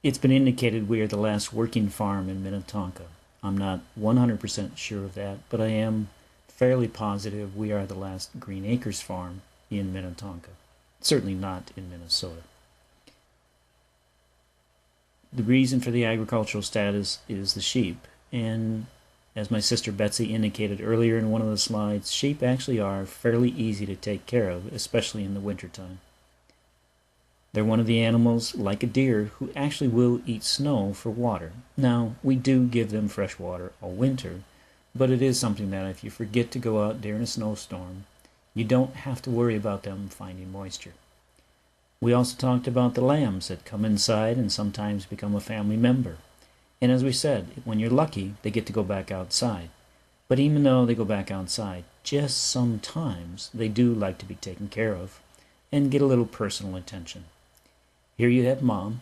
It's been indicated we are the last working farm in Minnetonka. I'm not 100% sure of that, but I am fairly positive we are the last Green Acres farm in Minnetonka. Certainly not in Minnesota. The reason for the agricultural status is the sheep, and as my sister Betsy indicated earlier in one of the slides, sheep actually are fairly easy to take care of, especially in the wintertime. They're one of the animals, like a deer, who actually will eat snow for water. Now, we do give them fresh water all winter, but it is something that if you forget to go out during a snowstorm, you don't have to worry about them finding moisture. We also talked about the lambs that come inside and sometimes become a family member. And as we said, when you're lucky, they get to go back outside. But even though they go back outside, just sometimes they do like to be taken care of and get a little personal attention. Here you have Mom.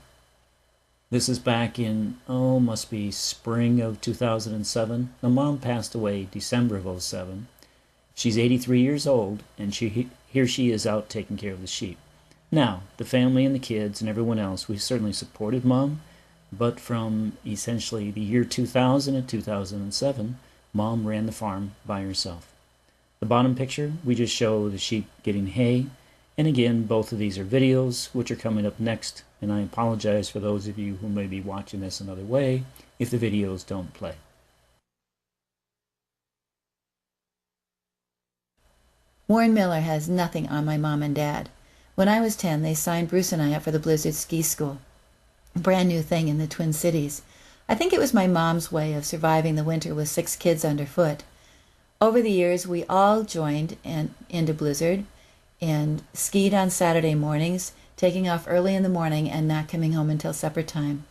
This is back in, must be spring of 2007. Now, Mom passed away December of 2007. She's 83 years old, and here she is out taking care of the sheep. Now, the family and the kids and everyone else, we certainly supported Mom, but from essentially the year 2000 to 2007, Mom ran the farm by herself. The bottom picture, we just show the sheep getting hay. And again, both of these are videos, which are coming up next, and I apologize for those of you who may be watching this another way if the videos don't play. Warren Miller has nothing on my mom and dad. When I was 10, they signed Bruce and I up for the Blizzard Ski School, a brand new thing in the Twin Cities. I think it was my mom's way of surviving the winter with 6 kids underfoot. Over the years, we all joined into Blizzard and skied on Saturday mornings, taking off early in the morning and not coming home until supper time.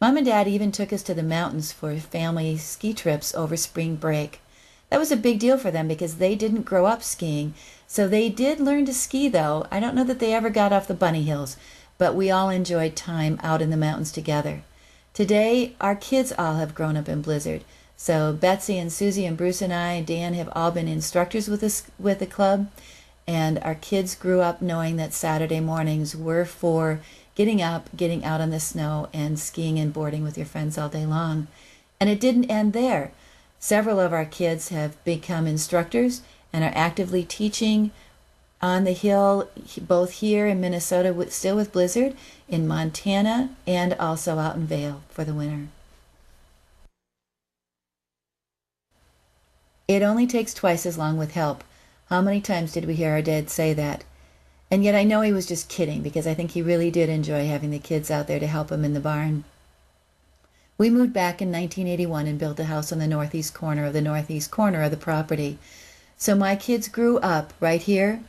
Mom and Dad even took us to the mountains for family ski trips over spring break. That was a big deal for them because they didn't grow up skiing, so they did learn to ski though. I don't know that they ever got off the bunny hills, but we all enjoyed time out in the mountains together. Today, our kids all have grown up in Blizzard, so Betsy and Susie and Bruce and I and Dan have all been instructors with the club. And our kids grew up knowing that Saturday mornings were for getting up, getting out on the snow, and skiing and boarding with your friends all day long. And it didn't end there. Several of our kids have become instructors and are actively teaching on the hill, both here in Minnesota, still with Blizzard, in Montana, and also out in Vail for the winter. It only takes twice as long with help. How many times did we hear our dad say that? And yet I know he was just kidding, because I think he really did enjoy having the kids out there to help him in the barn. We moved back in 1981 and built a house on the northeast corner of the property. So my kids grew up right here,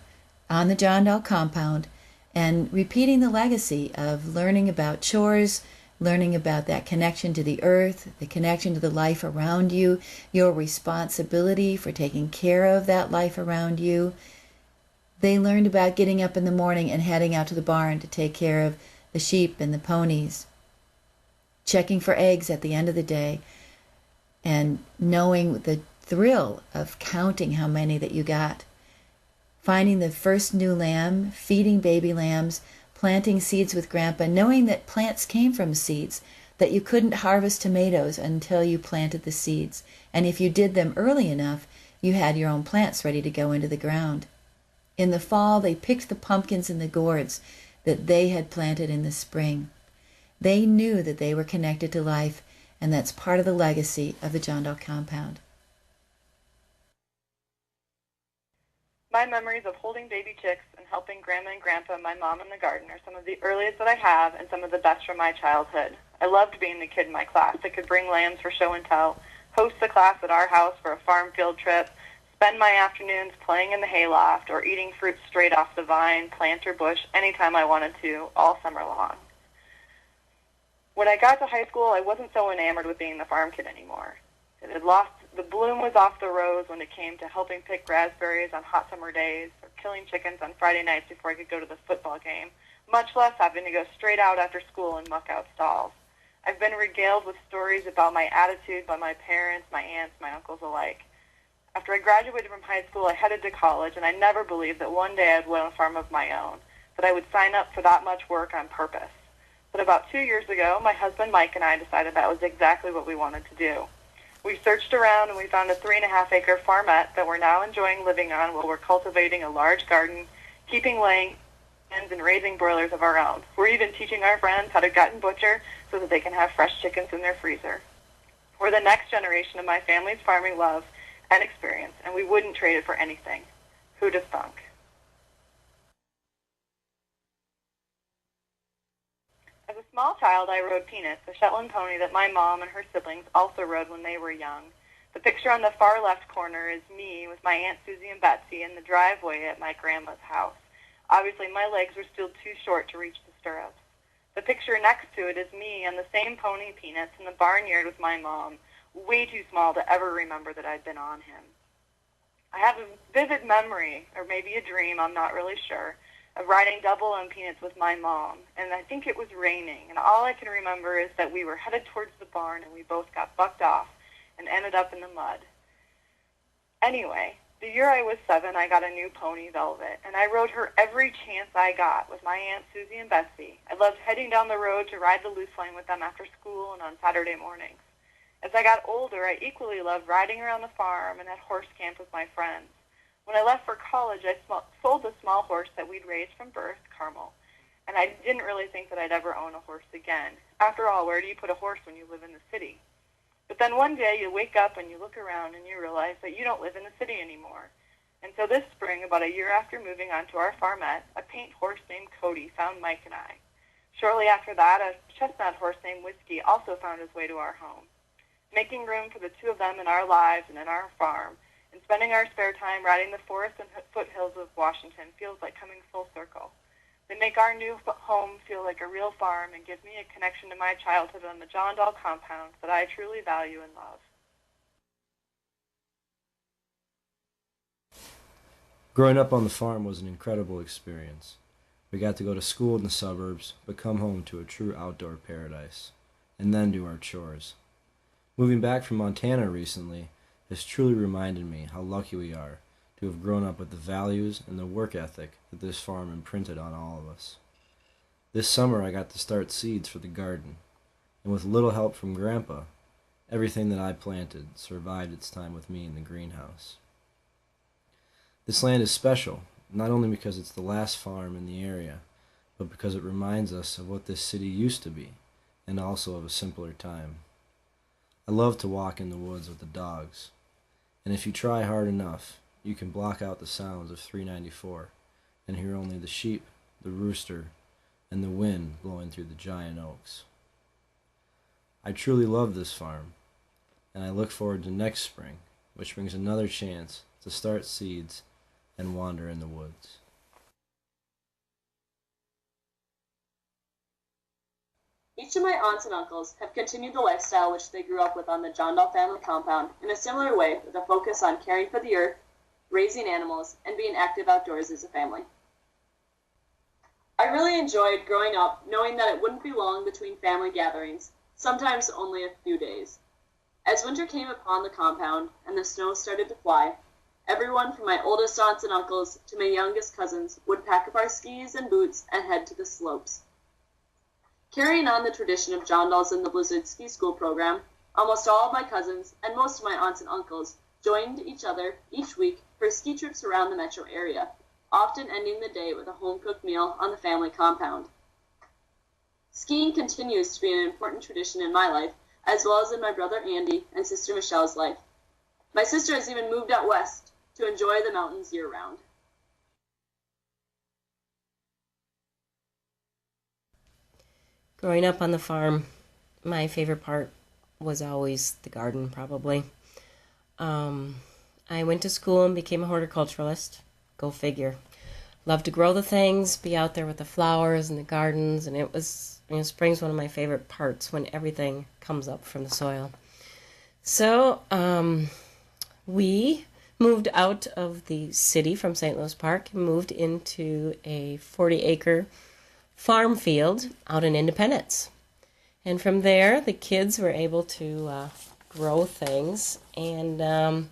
on the Jondahl compound and repeating the legacy of learning about chores, learning about that connection to the earth, the connection to the life around you, your responsibility for taking care of that life around you. They learned about getting up in the morning and heading out to the barn to take care of the sheep and the ponies, checking for eggs at the end of the day, and knowing the thrill of counting how many that you got. Finding the first new lamb, feeding baby lambs, planting seeds with Grandpa, knowing that plants came from seeds, that you couldn't harvest tomatoes until you planted the seeds. And if you did them early enough, you had your own plants ready to go into the ground. In the fall, they picked the pumpkins in the gourds that they had planted in the spring. They knew that they were connected to life, and that's part of the legacy of the Jondahl compound. My memories of holding baby chicks and helping Grandma and Grandpa and my mom in the garden are some of the earliest that I have and some of the best from my childhood. I loved being the kid in my class that could bring lambs for show and tell, host the class at our house for a farm field trip, spend my afternoons playing in the hayloft or eating fruit straight off the vine, plant or bush anytime I wanted to, all summer long. When I got to high school, I wasn't so enamored with being the farm kid anymore. It had lost the bloom was off the rose when it came to helping pick raspberries on hot summer days or killing chickens on Friday nights before I could go to the football game, much less having to go straight out after school and muck out stalls. I've been regaled with stories about my attitude by my parents, my aunts, my uncles alike. After I graduated from high school, I headed to college, and I never believed that one day I'd own a farm of my own, that I would sign up for that much work on purpose. But about 2 years ago, my husband Mike and I decided that was exactly what we wanted to do. We searched around and we found a 3.5-acre farmette that we're now enjoying living on while we're cultivating a large garden, keeping laying hens and raising broilers of our own. We're even teaching our friends how to gut and butcher so that they can have fresh chickens in their freezer. We're the next generation of my family's farming love and experience, and we wouldn't trade it for anything. Who'd have thunk? As a small child, I rode Peanuts, a Shetland pony that my mom and her siblings also rode when they were young. The picture on the far left corner is me with my Aunt Susie and Betsy in the driveway at my grandma's house. Obviously, my legs were still too short to reach the stirrups. The picture next to it is me on the same pony, Peanuts, in the barnyard with my mom, way too small to ever remember that I'd been on him. I have a vivid memory, or maybe a dream, I'm not really sure, of riding double on Peanuts with my mom, and I think it was raining, and all I can remember is that we were headed towards the barn, and we both got bucked off and ended up in the mud. Anyway, the year I was 7, I got a new pony, Velvet, and I rode her every chance I got with my Aunt Susie and Betsy. I loved heading down the road to ride the loose lane with them after school and on Saturday mornings. As I got older, I equally loved riding around the farm and at horse camp with my friends. When I left for college, I sold the small horse that we'd raised from birth, Carmel, and I didn't really think that I'd ever own a horse again. After all, where do you put a horse when you live in the city? But then one day you wake up and you look around and you realize that you don't live in the city anymore. And so this spring, about a year after moving onto our farmette, a paint horse named Cody found Mike and I. Shortly after that, a chestnut horse named Whiskey also found his way to our home. Making room for the two of them in our lives and in our farm, and spending our spare time riding the forests and foothills of Washington feels like coming full circle. They make our new home feel like a real farm and give me a connection to my childhood on the Jondahl compound that I truly value and love. Growing up on the farm was an incredible experience. We got to go to school in the suburbs, but come home to a true outdoor paradise, and then do our chores. Moving back from Montana recently has truly reminded me how lucky we are to have grown up with the values and the work ethic that this farm imprinted on all of us. This summer I got to start seeds for the garden, and with little help from Grandpa, everything that I planted survived its time with me in the greenhouse. This land is special, not only because it's the last farm in the area, but because it reminds us of what this city used to be, and also of a simpler time. I love to walk in the woods with the dogs, and if you try hard enough, you can block out the sounds of 394 and hear only the sheep, the rooster, and the wind blowing through the giant oaks. I truly love this farm, and I look forward to next spring, which brings another chance to start seeds and wander in the woods. Each of my aunts and uncles have continued the lifestyle which they grew up with on the Jondahl family compound in a similar way, with a focus on caring for the earth, raising animals, and being active outdoors as a family. I really enjoyed growing up knowing that it wouldn't be long between family gatherings, sometimes only a few days. As winter came upon the compound and the snow started to fly, everyone from my oldest aunts and uncles to my youngest cousins would pack up our skis and boots and head to the slopes. Carrying on the tradition of Jondahl's in the Blizzard ski school program, almost all of my cousins and most of my aunts and uncles joined each other each week for ski trips around the metro area, often ending the day with a home-cooked meal on the family compound. Skiing continues to be an important tradition in my life, as well as in my brother Andy and sister Michelle's life. My sister has even moved out west to enjoy the mountains year-round. Growing up on the farm, my favorite part was always the garden, probably. I went to school and became a horticulturalist. Go figure. Loved to grow the things, be out there with the flowers and the gardens, and it was, spring's one of my favorite parts when everything comes up from the soil. So, we moved out of the city from St. Louis Park and moved into a 40-acre farm field out in Independence. And from there, the kids were able to grow things. And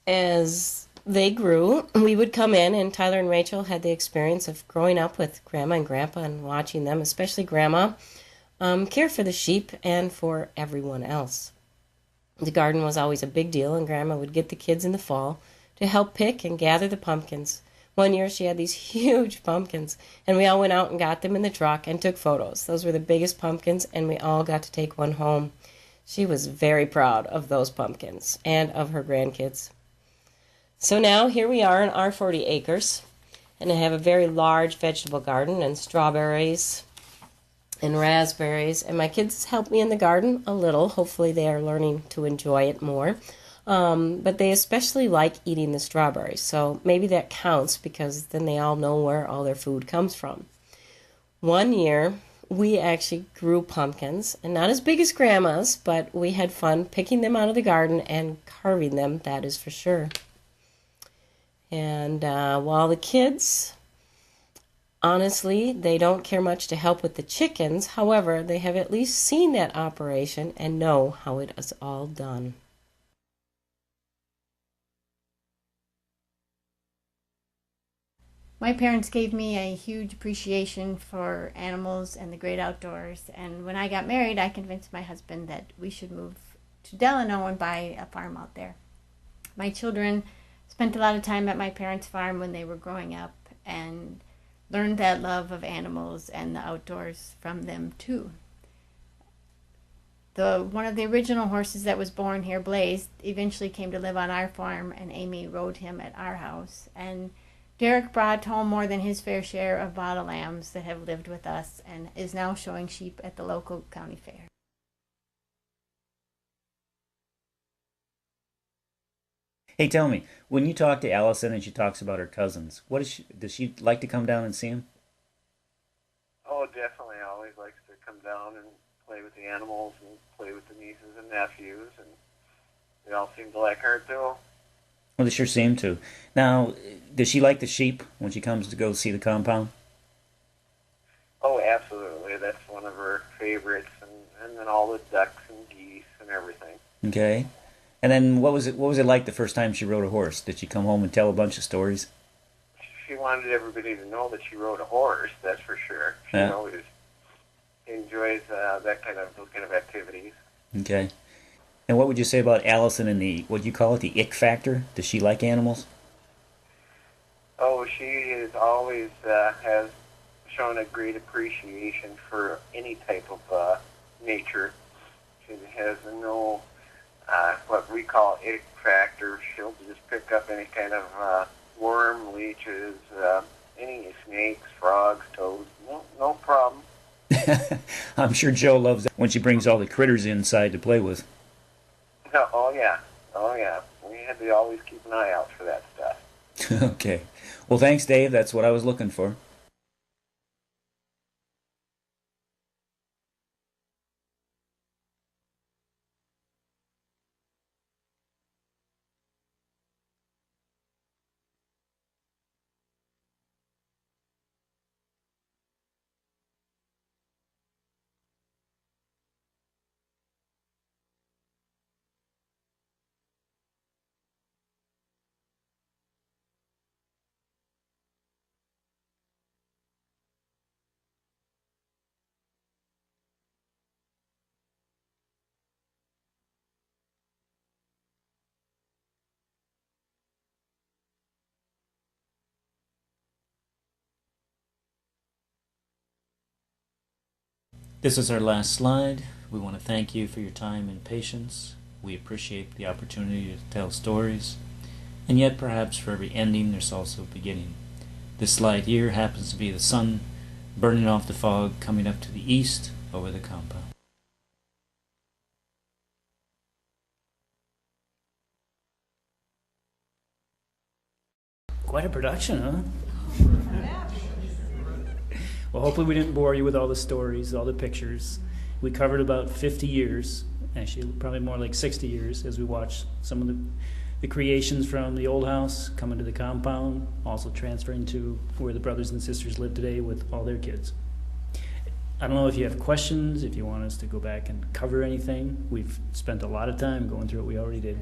as they grew, we would come in, and Tyler and Rachel had the experience of growing up with Grandma and Grandpa and watching them, especially Grandma, care for the sheep and for everyone else. The garden was always a big deal, and Grandma would get the kids in the fall to help pick and gather the pumpkins. One year she had these huge pumpkins, and we all went out and got them in the truck and took photos. Those were the biggest pumpkins, and we all got to take one home. She was very proud of those pumpkins and of her grandkids. So now here we are in our 40 acres, and I have a very large vegetable garden and strawberries and raspberries, and my kids help me in the garden a little. Hopefully they are learning to enjoy it more. But they especially like eating the strawberries, so maybe that counts because then they all know where all their food comes from. One year, we actually grew pumpkins, and not as big as Grandma's, but we had fun picking them out of the garden and carving them, that is for sure. And while the kids, honestly, they don't care much to help with the chickens, however, they have at least seen that operation and know how it is all done. My parents gave me a huge appreciation for animals and the great outdoors, and when I got married, I convinced my husband that we should move to Delano and buy a farm out there. My children spent a lot of time at my parents' farm when they were growing up and learned that love of animals and the outdoors from them too. One of the original horses that was born here, Blaze, eventually came to live on our farm, and Amy rode him at our house. And Derek brought home more than his fair share of bottle lambs that have lived with us and is now showing sheep at the local county fair. Hey, tell me, when you talk to Allison and she talks about her cousins, does she like to come down and see them? Oh, definitely. Always likes to come down and play with the animals and play with the nieces and nephews, and they all seem to like her too. Well, they sure seem to. Now, does she like the sheep when she comes to go see the compound? Oh, absolutely. That's one of her favorites, and then all the ducks and geese and everything. Okay. And then what was it like the first time she rode a horse? Did she come home and tell a bunch of stories? She wanted everybody to know that she rode a horse, that's for sure. She always enjoys those kind of activities. Okay. And what would you say about Allison and what do you call it, the ick factor? Does she like animals? Oh, she is always has shown a great appreciation for any type of nature. She has no what we call ick factor. She'll just pick up any kind of worm, leeches, any snakes, frogs, toads. No problem. I'm sure Joe loves that when she brings all the critters inside to play with. Oh yeah. We had to always keep an eye out for that stuff. Okay. Well, thanks, Dave. That's what I was looking for. This is our last slide. We want to thank you for your time and patience. We appreciate the opportunity to tell stories. And yet, perhaps for every ending, there's also a beginning. This slide here happens to be the sun burning off the fog coming up to the east over the compound. Quite a production, huh? Well, hopefully we didn't bore you with all the stories, all the pictures. We covered about 50 years, actually probably more like 60 years, as we watched some of the creations from the old house coming to the compound, also transferring to where the brothers and sisters live today with all their kids. I don't know if you have questions, if you want us to go back and cover anything. We've spent a lot of time going through what we already did.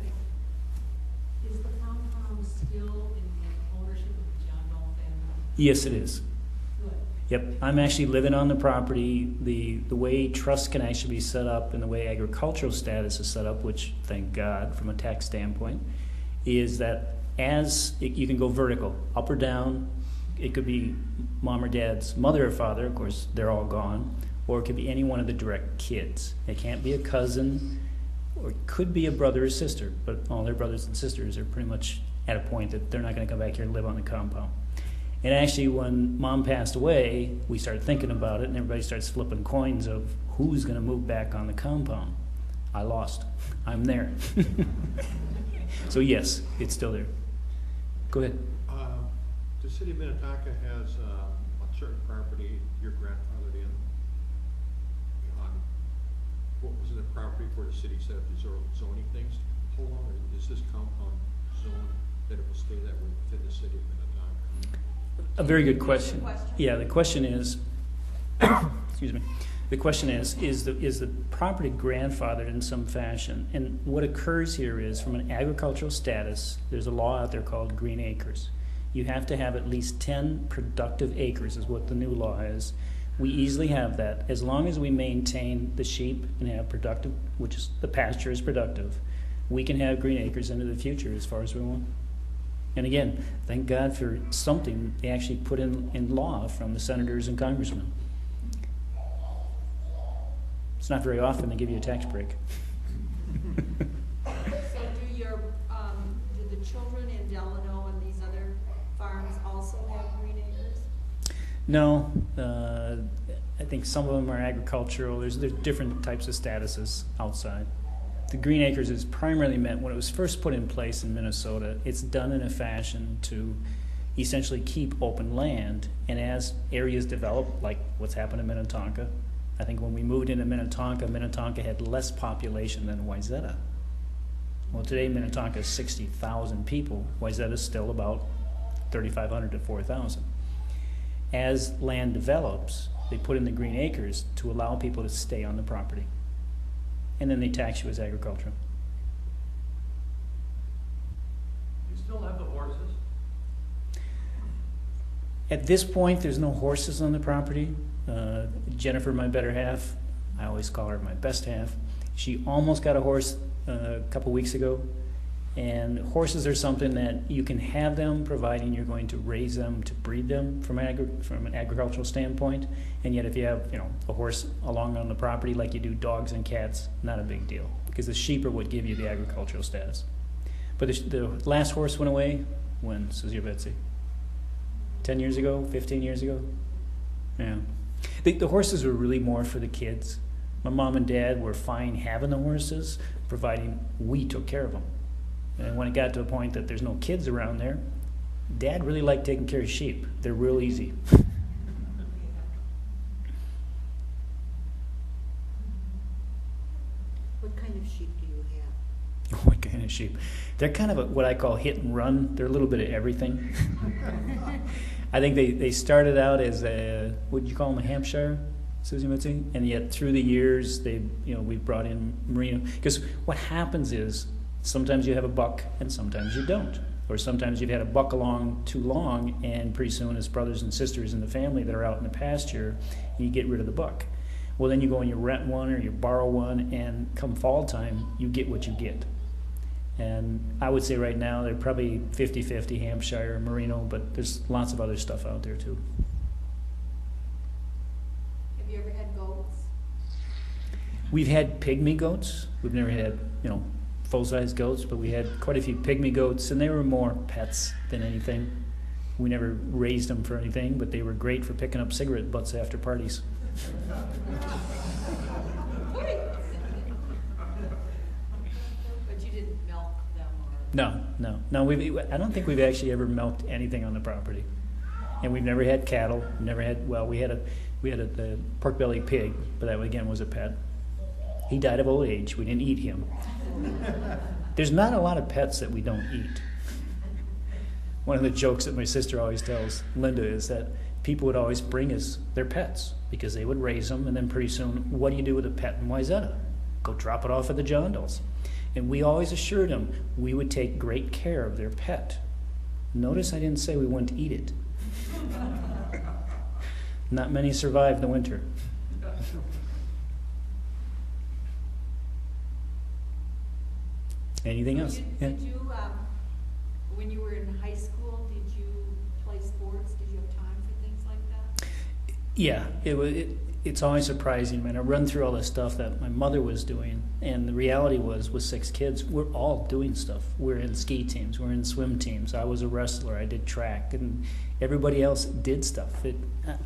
Is the compound still in the ownership of the Jondahl family? Yes, it is. Good. Yep, I'm actually living on the property. The way trust can actually be set up and the way agricultural status is set up, which thank God from a tax standpoint, is that you can go vertical, up or down. It could be mom or dad's mother or father, of course they're all gone, or it could be any one of the direct kids. It can't be a cousin, or it could be a brother or sister, but all their brothers and sisters are pretty much at a point that they're not going to come back here and live on the compound. And actually, when Mom passed away, we started thinking about it, and everybody starts flipping coins of who's going to move back on the compound. I lost. I'm there. So yes, it's still there. Go ahead. The city of Minnetonka has a certain property your grandfather in. What was the property where the city set up these zoning things? How long is this compound zone that it will stay that way within the city of Minnetonka? A very good question. Yeah, the question is, excuse me. The question is the property grandfathered in some fashion? And what occurs here is, from an agricultural status, there's a law out there called green acres. You have to have at least 10 productive acres is what the new law is. We easily have that as long as we maintain the sheep and have productive, which is the pasture is productive. We can have green acres into the future as far as we want. And again, thank God for something they actually put in law from the senators and congressmen. It's not very often they give you a tax break. So do the children in Delano and these other farms also have green acres? No, I think some of them are agricultural. There's different types of statuses outside. The green acres is primarily meant when it was first put in place in Minnesota. It's done in a fashion to essentially keep open land, and as areas develop, like what's happened in Minnetonka, I think when we moved into Minnetonka, Minnetonka had less population than Wayzata. Well, today Minnetonka is 60,000 people. Wayzata is still about 3,500 to 4,000. As land develops, they put in the green acres to allow people to stay on the property. And then they tax you as agricultural. You still have the horses? At this point, there's no horses on the property. Jennifer, my better half, I always call her my best half, she almost got a horse a couple weeks ago. And horses are something that you can have them providing you're going to raise them to breed them from an agricultural standpoint. And yet if you have a horse along on the property like you do dogs and cats, not a big deal, because the sheep are what give you the agricultural status. But the last horse went away when, Susie or Betsy? 10 years ago, 15 years ago? Yeah. The horses were really more for the kids. My mom and dad were fine having the horses, providing we took care of them. And when it got to a point that there's no kids around there, Dad really liked taking care of sheep. They're real easy. What kind of sheep do you have? What kind of sheep? They're kind of what I call hit and run. They're a little bit of everything. I think they started out as what do you call them, a Hampshire, Susie Mitzi? And yet through the years, we brought in merino. Because what happens is, sometimes you have a buck and sometimes you don't. Or sometimes you've had a buck along too long, and pretty soon it's brothers and sisters in the family that are out in the pasture, and you get rid of the buck. Well, then you go and you rent one or you borrow one, and come fall time, you get what you get. And I would say right now they're probably 50-50 Hampshire and merino, but there's lots of other stuff out there too. Have you ever had goats? We've had pygmy goats. We've never had, full-size goats, but we had quite a few pygmy goats, and they were more pets than anything. We never raised them for anything, but they were great for picking up cigarette butts after parties. But you didn't milk them or? No. I don't think we've actually ever milked anything on the property, and we've never had cattle. Never had. Well, we had a pork belly pig, but that again was a pet. He died of old age. We didn't eat him. There's not a lot of pets that we don't eat. One of the jokes that my sister always tells Linda is that people would always bring us their pets because they would raise them, and then pretty soon, what do you do with a pet in Wayzata? Go drop it off at the Jondahls. And we always assured them we would take great care of their pet. Notice I didn't say we wouldn't eat it. Not many survive the winter. Anything else? Did you when you were in high school, did you play sports? Did you have time for things like that? Yeah, it's always surprising, man. I run through all this stuff that my mother was doing, and the reality was, with 6 kids, we're all doing stuff. We're in ski teams, we're in swim teams. I was a wrestler, I did track, and everybody else did stuff.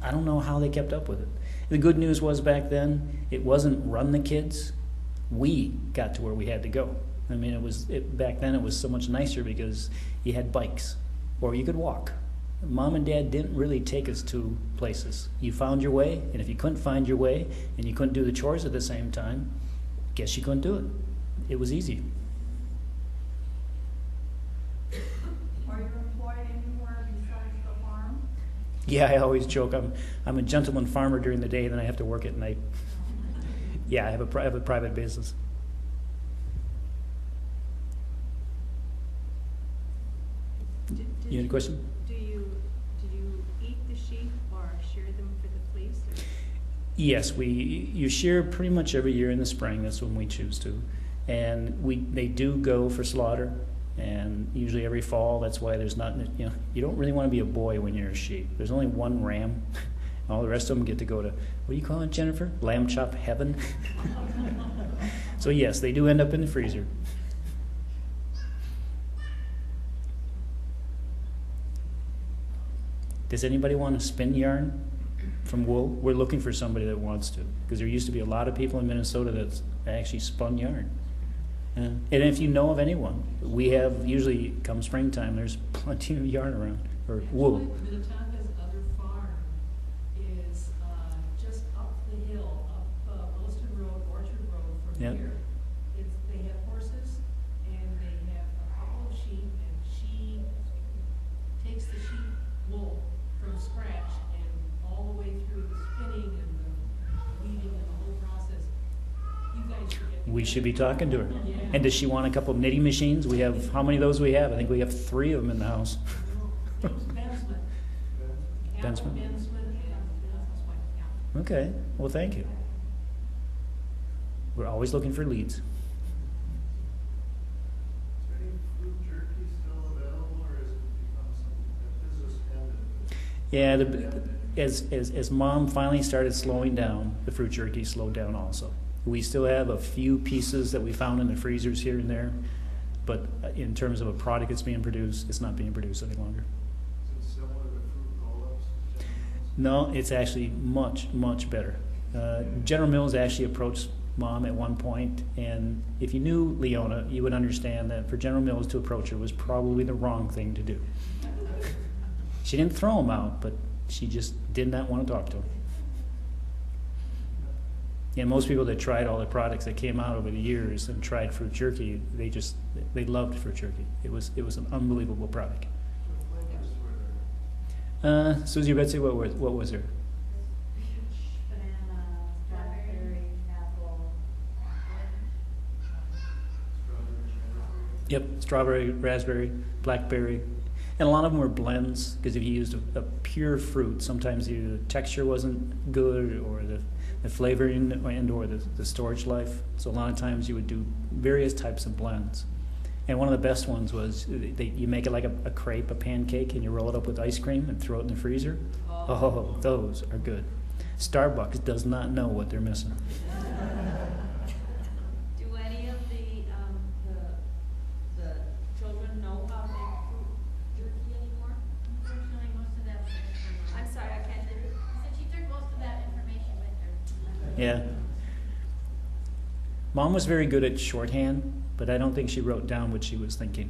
I don't know how they kept up with it. The good news was back then, it wasn't run the kids. We got to where we had to go. I mean, back then it was so much nicer because you had bikes, or you could walk. Mom and Dad didn't really take us to places. You found your way, and if you couldn't find your way, and you couldn't do the chores at the same time, guess you couldn't do it. It was easy. Are you employed anywhere besides the farm? Yeah, I always joke I'm a gentleman farmer during the day, then I have to work at night. Yeah, I have a private business. You had a question? Did you eat the sheep or shear them for the fleece? Or? Yes, you shear pretty much every year in the spring. That's when we choose to, and they do go for slaughter, and usually every fall. That's why there's not, you don't really want to be a boy when you're a sheep. There's only one ram. All the rest of them get to go to, what do you call it, Jennifer? Lamb chop heaven. So yes, they do end up in the freezer. Does anybody want to spin yarn from wool? We're looking for somebody that wants to, because there used to be a lot of people in Minnesota that actually spun yarn. And if you know of anyone, we have, usually come springtime, there's plenty of yarn around, or wool. Minnetonka's other farm is just up the hill, up Williston Road, Orchard Road from Yep. here. They have horses, and they have a couple of sheep, and she takes the sheep wool from scratch and all the way through the spinning and the weaving and the whole process. You guys should get We should be talking to her. Yeah. And does she want a couple of knitting machines? We have, how many of those we have? I think we have 3 of them in the house. James Bensman. Bensman? Bensman and Bensman's wife, yeah. Okay, well, thank you. We're always looking for leads. Is any fruit jerky still available, or has it become something that business ended? Yeah, as Mom finally started slowing down, the fruit jerky slowed down also. We still have a few pieces that we found in the freezers here and there, but in terms of a product that's being produced, it's not being produced any longer. Is it similar to fruit roll-ups? No, it's actually much, much better. General Mills actually approached Mom at one point, and if you knew Leona, you would understand that for General Mills to approach her was probably the wrong thing to do. She didn't throw them out, but she just did not want to talk to them. And most people that tried all the products that came out over the years and tried fruit jerky, they loved fruit jerky. It was an unbelievable product. What flavors were there? Susie or Betsy, what was there? Banana, strawberry, apple, Yep, strawberry, raspberry, blackberry. And a lot of them were blends, because if you used a pure fruit, sometimes either the texture wasn't good, or the flavoring or the storage life. So a lot of times you would do various types of blends. And one of the best ones was you make it like a crepe, a pancake, and you roll it up with ice cream and throw it in the freezer. Oh, those are good. Starbucks does not know what they're missing. Yeah. Mom was very good at shorthand, but I don't think she wrote down what she was thinking.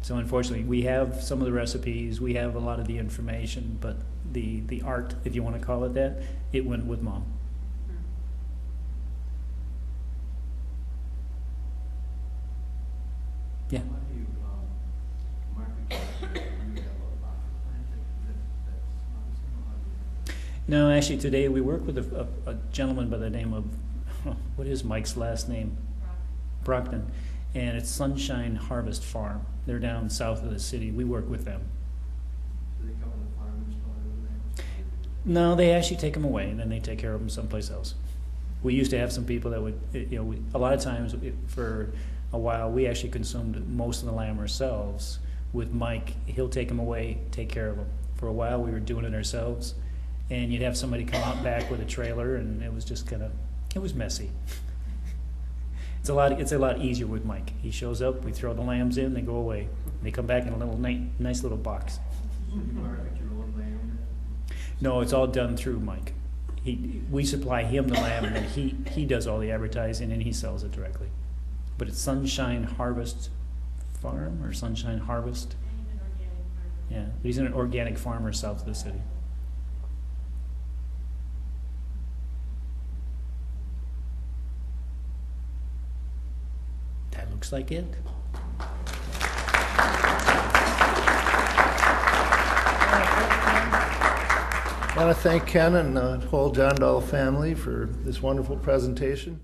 So unfortunately, we have some of the recipes, we have a lot of the information, but the art, if you want to call it that, it went with Mom. Yeah. No, actually today we work with a gentleman by the name of, what is Mike's last name? Brockton. And it's Sunshine Harvest Farm. They're down south of the city. We work with them. Do they come in the farm and store everything? No, they actually take them away and then they take care of them someplace else. We used to have some people that would, a lot of times for a while we actually consumed most of the lamb ourselves. With Mike, he'll take them away, take care of them. For a while we were doing it ourselves, and you'd have somebody come out back with a trailer, and it was just it was messy. It's a lot easier with Mike. He shows up, we throw the lambs in, they go away. They come back in a little nice little box. So you market your own lamb? No, it's all done through Mike. We supply him the lamb, and then he does all the advertising and he sells it directly. But it's Sunshine Harvest Farm or Sunshine Harvest. Yeah, but he's an organic farmer south of the city. That looks like it. I want to thank Ken and the whole Jondahl family for this wonderful presentation.